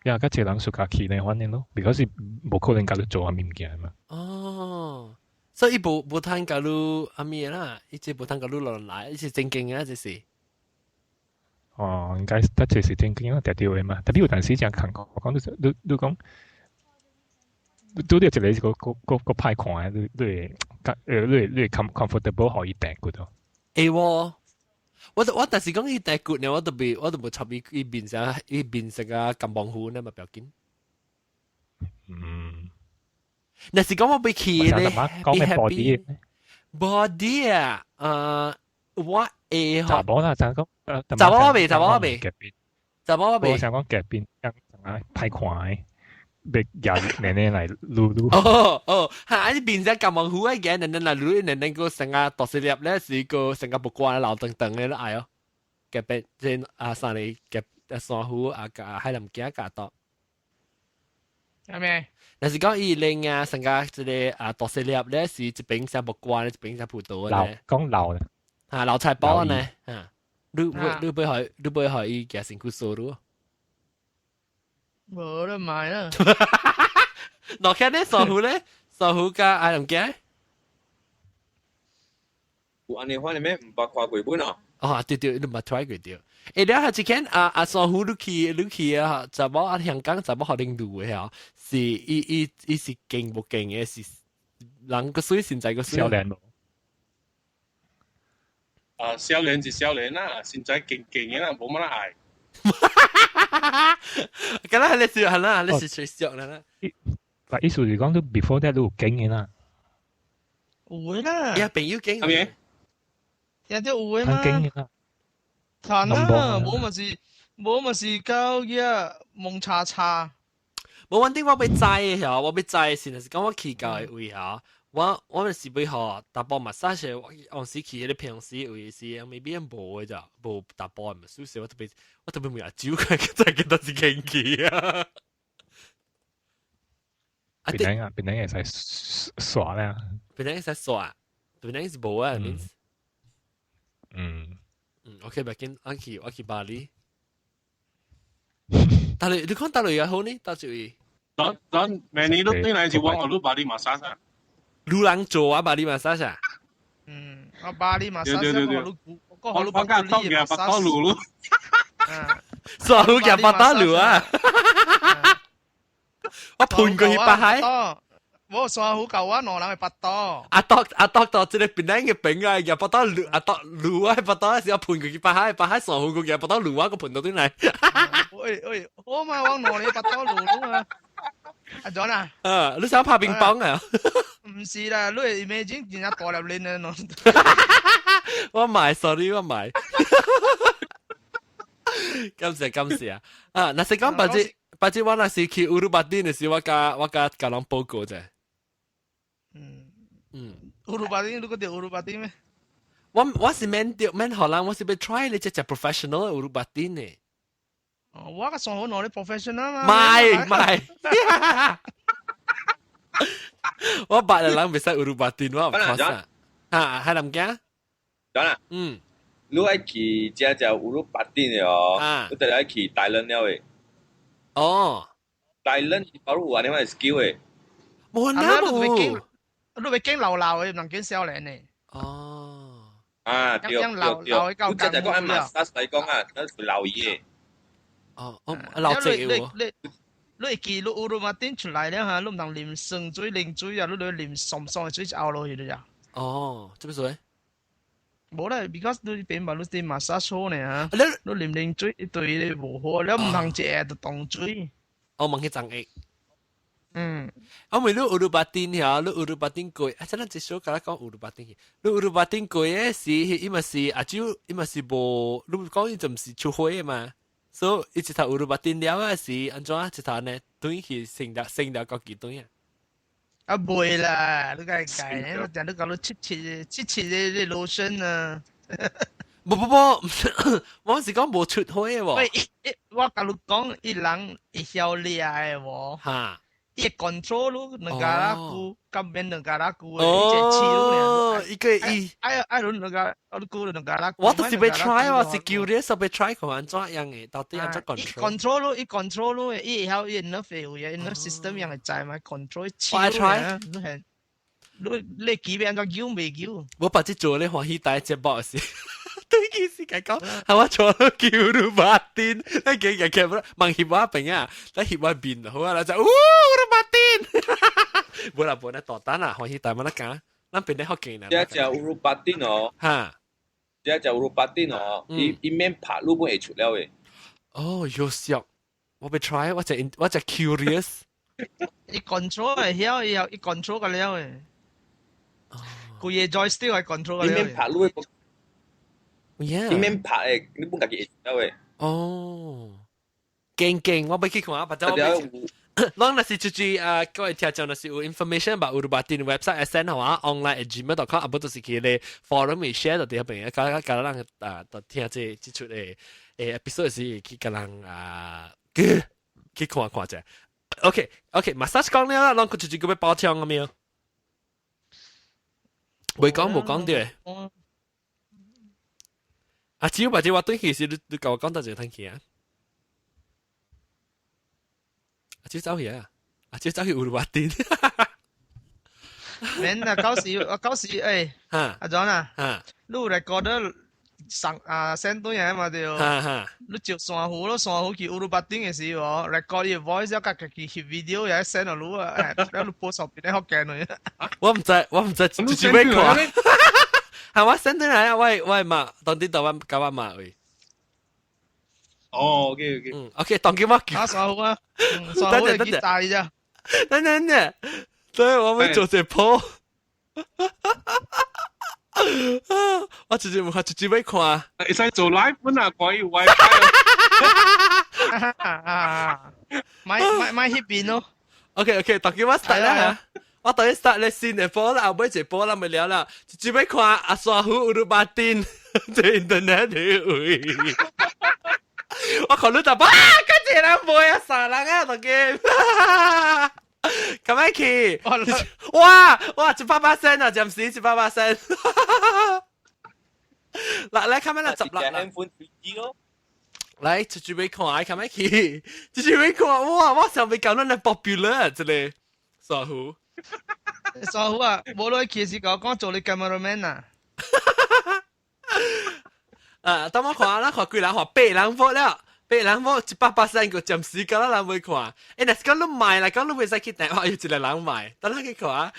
E: 呀，嗰隻人屬下去呢，反正咯，because 冇可能搞到做阿物件嘛。
A: 哦，所以冇攤搞到阿咩啦，一直冇攤搞到落來，一直正經嘅，這是。
E: 哦，應該得這是正經啊，條條嘅嘛。特別有陣時這樣看過，我講你講，都要一個派看嘅，你 comfortable 可以訂嘅咯。
A: 我但是講伊訂骨呢，我都冇插伊變成啊金棒虎呢，咪不要緊。但是講我被氣咧，
E: 講咩
A: body 啊，我會
E: 查某啦，就講
A: 查某我未，查某我未。
E: 我想講夾邊派看嘅。別日年嚟擼。
A: 嚇！你變成金毛虎嘅，年嚟擼，年個成個大細粒咧，是個成個不慣老等等嘅都嗌哦。夾別即啊，上嚟夾山虎啊，海南雞夾多。
B: 係咪？
A: 但是講伊零啊，成個即係啊大細粒咧，是一邊成不慣，一邊成葡萄嘅咧。
E: 講老咧。
A: 嚇，老菜包呢？嚇，你背後伊夾成個數咯。
B: 冇得買啦。
A: 落開咧，傻虎咧，傻虎加嗌唔記？
D: 有安尼款嘅咩？唔捌看過本啊？
A: 對，你唔捌 try 過掉。了下一間傻虎你去啊，就冇香港就冇學領路嘅嚇，是伊是勁唔勁嘅，是人個水現在個水。
E: 少年咯。
C: 少年就少年啦，現在勁嘅啦，冇乜得嗌。
A: 咁啦，你笑啦，你是最笑啦。
E: 嗱，意思嚟講都 before that 都有經嘅啦。
B: 會啦。
A: 有朋友經係咪？
B: 有啲會嘛。
E: 經嘅啦。
B: 談啦，冇咪是交嘢蒙查查。
A: 冇穩定我被摘嘅嚇，我被摘先係講我去教嘅位嚇。我咪是被學打波massage，我時去啲平時位是未必冇嘅咋，冇打波咪少少，我特別冇阿招佢，真係記得是勁奇啊！
E: 邊啲係使耍咧？
A: 邊啲使耍？邊啲是冇啊？means OK， 咪見我去巴黎。但係你講大陸又好呢？到住伊。
C: 咱明年都對嚟就往我都巴黎massage。
A: 路人做啊，巴黎massage 啊。
B: 我巴黎massage，
C: 我講當嘅八刀路咯。
A: 傻佬嘅八刀路啊！我判佢八海。
B: 我傻好舊啊，我諗係八刀。
A: 阿多到即係邊啲嘅餅啊，嘅八刀路，阿多路啊，八刀時我判佢八海傻好個嘅八刀路啊，個判到邊嚟？
B: 喂，我嘛往我哋八刀路啊！阿 John 啊，
A: 你想拍乒乓啊？
B: 唔是啦，你係咩整件一大粒鏈啊？
A: 我買 ，sorry， 我買。今時啊，嗱，食講八字我那時去烏魯巴丁嘅時，我加人報告啫。
B: 烏魯巴丁，你嗰條烏魯巴丁咩？
A: 我是免荷蘭，我是被 try 你只 professional 烏魯巴丁嘅。
B: 我個上好攞啲 professional 嘛。
A: 唔係，我白人諗唔使烏魯巴丁，我唔確實。係林家。
D: 當然。你愛去只烏魯巴丁嘅哦，你哋愛去大倫了嘅。大倫包括話你咪 skill 嘅。
A: 冇那冇。
B: 你咪經流嘅，唔能經少年嘅。
D: 對，你就講喺massage嚟講啊，都係留意嘅。
A: 留職嘅
B: 喎。你記錄烏魯巴丁出嚟咧嚇，你唔能淋生水、淋水啊，你淋爽嘅水就拗落去咗咋。
A: 做咩水？
B: 冇啦 ，because 你俾埋你啲 massage 好呢嚇，你淋水對你冇好，你唔能借就當水。
A: 我問佢爭議。我咪你烏魯巴丁呀，你烏魯巴丁貴，真係至少講烏魯巴丁。你烏魯巴丁貴嘅是，因為是阿舅，因為是無，你講伊就唔是出貨嘛，所以一頭烏魯巴丁了啊是安怎一頭呢？對去成了個幾對啊？
B: 啊袂啦，你解解咧，我淨係講到切嘅 lotion 啊。
A: 冇，我是講無出貨嘅喎。
B: 喂，我甲你講，伊人會曉掠嘅喎。
A: 嚇！
B: 伊 control 兩家啦股，咁邊兩家啦股，伊只切咯。
A: 一個伊，
B: 哎，兩家，我股兩家啦。
A: 我都是被 try， 我是叫你是被 try 佢安怎樣嘅，到底安怎
B: control？ 伊 control 咯，伊會曉伊 nerve 嘅 nerve system 樣係在嘛 control 切
A: 咯。我 try，
B: 你幾邊個叫未叫？
A: 我把這做咧歡喜帶隻博士。對件事嚟講，係我坐到叫到八癲，呢幾日劇問協話邊啊，喺協話邊好啊啦就，烏到八癲。冇啦冇啦，大單啦，歡喜大乜得講，咱邊啲好勁啦。
D: 這隻烏魯巴丁哦，
A: 哈，
D: 這隻烏魯巴丁哦，伊面拍路本會出了誒。
A: 哦，有效，我被 try，我只 curious。
B: 伊 control 係曉，伊 control 個了誒。佢嘢 joystick 係 control 個了。伊
D: 面拍路誒。
A: 伊
D: 面拍誒，你本家己會了誒。
A: 哦，勁，我俾佢看，或者我俾。Long nasi cuci kau tiada nasi information about Urubatin website SN 好 online@gmail.com 啊，不就是佢哋 forum 咪 share 到啲邊啊，教人到聽這出誒 episode 是佢教人去看啫。OK，massage 講了啦，Long 佢自己個要包槍咁樣，未講啲。啊，只要或者我對其實你教我講到就聽佢啊。阿招走嘢啊！阿招走去烏魯巴丁。
B: 免啊，嗰時誒，阿 John 啊，你嚟覺得send 到嘢嘛就，你接山湖咯，山湖去烏魯巴丁嘅時候，record 啲 voice 一格佢 video 又 send 到你啊，你播上邊啲好勁嚟。
A: 我唔知，直接俾佢。係我 send 到嚟啊！喂嘛，當啲台灣教我嘛喂。
D: 哦，OK，OK，
A: 當佢乜
B: 叫？傻好啊，傻好係幾大啫？
A: 等，對，我會做隻鋪。我直接俾看。
C: 會使做 live 本啊，可以 WiFi。
B: 買嗰邊咯。
A: OK，當佢我 start 啦。我當佢 start 咧先嘅波啦，後尾隻波啦咪了啦，直接俾看阿沙湖烏魯巴丁在 internet 嘅。我看你就跟住人背啊，傻人啊，同佢，咁樣去，哇，188%啊，暫時188%，嗱，你看咩啦？10啦，嚟，直接俾看，咁樣去，直接俾看，哇，我上面講到你 popular 之類，傻虎
B: 啊，冇攞去時講做你 cameraman 啊。
A: 等我看啦，看幾人看8人貨了，8人貨188%個暫時㗎啦，人會看。誒，但是講你賣啦，講你會使去電話要一個人賣，等下去看。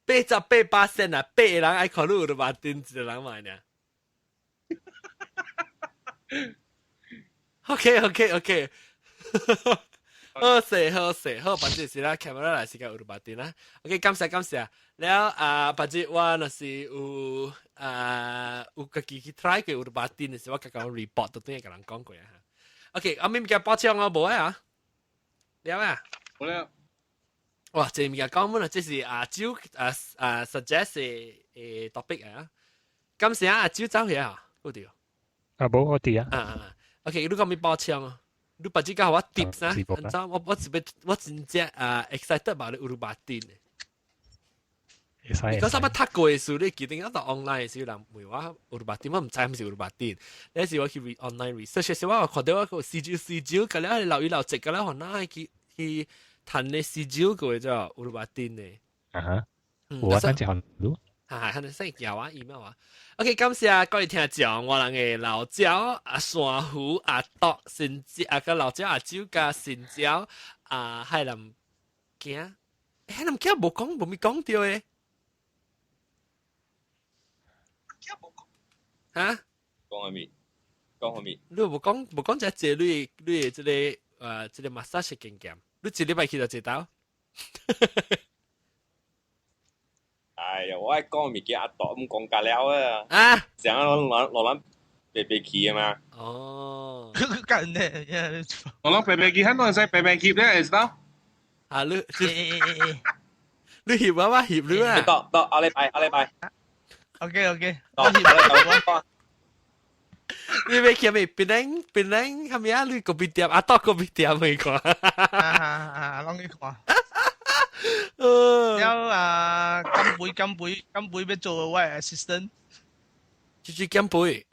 A: 88%啊，8人愛看你有話電一個人賣呢。OK。好勢，好，把這時啦 camera 來時間有八點啦。OK，感謝。了把這我那是有自己去 try 過有八點嘅時候，我剛剛 report 都等下跟人講過啊。OK，我咪叫包槍我冇啊。了啊。
C: 好了。
A: 哇，這咪講乜啦？這是招suggest 嘅 topic 啊。感謝啊，招走嘢啊，好啲。
E: 冇我啲啊。
A: OK，你講咪包槍啊？你把這個我 tips 啊，你知我真正excited about 烏魯巴丁嘅。嗰陣我睇過嘅時候，你記得嗰度 online 嘅時候，人問我烏魯巴丁，我唔知係唔係烏魯巴丁。有時我去 online research 嘅時候，我看到一個試招，咁咧留一直，咁咧可能去談你試招個啫，烏魯巴丁嘅。
E: 我真係好รู้
A: 係你識有啊 email 啊。OK， 感謝各位聽眾，我人嘅老椒山湖獨新椒個老椒椒加新椒海南鏡，海南鏡冇咪講到嘅。嚇？
D: 講咩？
A: 你冇講就係你即個 massage 經驗，你一禮拜去就知道。
D: 哎呀，我係講物件阿朵咁講價了啊！成日攞白氣啊嘛。
B: 哦，緊咧，
C: 我攞白氣，很多人使白氣咧，係咯。
A: 你翕啊？翕你啊？
D: 到阿禮拜。
B: OK，
D: 到翕。
A: 你未見未？檳榔係咪啊？你個邊店阿朵個邊店未講？
B: 攏去看。了金杯要做我 assistant。
A: 就是金杯。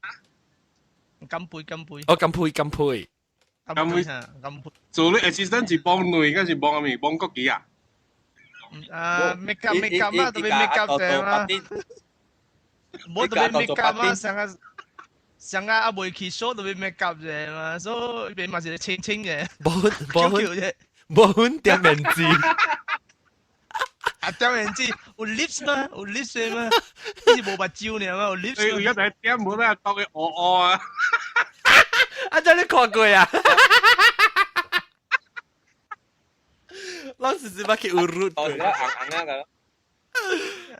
B: 金杯。
A: 哦，金杯。
C: 做你 assistant 是幫女，跟是幫咩？幫國旗啊
B: ？make up 啦，特別 make up 正啦。冇特別 make up 啦，成日。上下啊未去 show 都要 make up 啫嘛，所以邊嘛是清清嘅，
A: 冇點面子。
B: 啊，點面子有 lips 嗎？有 lips 嗎？好似冇目睭呢嘛，有 lips。
C: 而家就係點冇咧，當佢餓啊！
A: 啊，真係看過啊！老師是把佢侮辱過。
D: 硬硬嘅。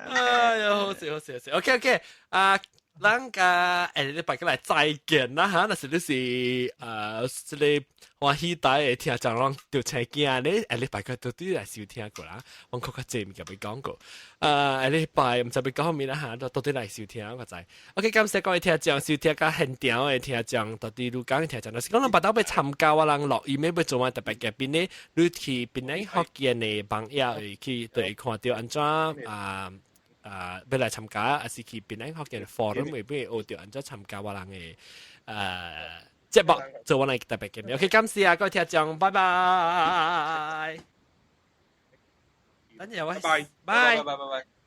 A: 哎呀，好笑好笑好笑。OK， 啊。咱個禮拜過來再見啦嚇，那是你是即個歡喜台嘅聽眾，讓條青鏡咧禮拜過到底來收聽過啦。我確實真唔記得講過。禮拜唔知要講咩啦嚇，到底來收聽我知。OK， 感謝各位聽眾收聽個現場嘅聽眾，到底如講嘅聽眾，就是講咱巴刀要參加我人樂意咩要做乜特別嘅邊咧，你去邊咧福建嘅朋友去對看到安怎要來參加，還是去邊間學嘅 forum 會俾我哋安怎參加我人嘅節目，做我哋特別嘅。OK， 感謝各位聽眾，拜拜。等陣，拜拜。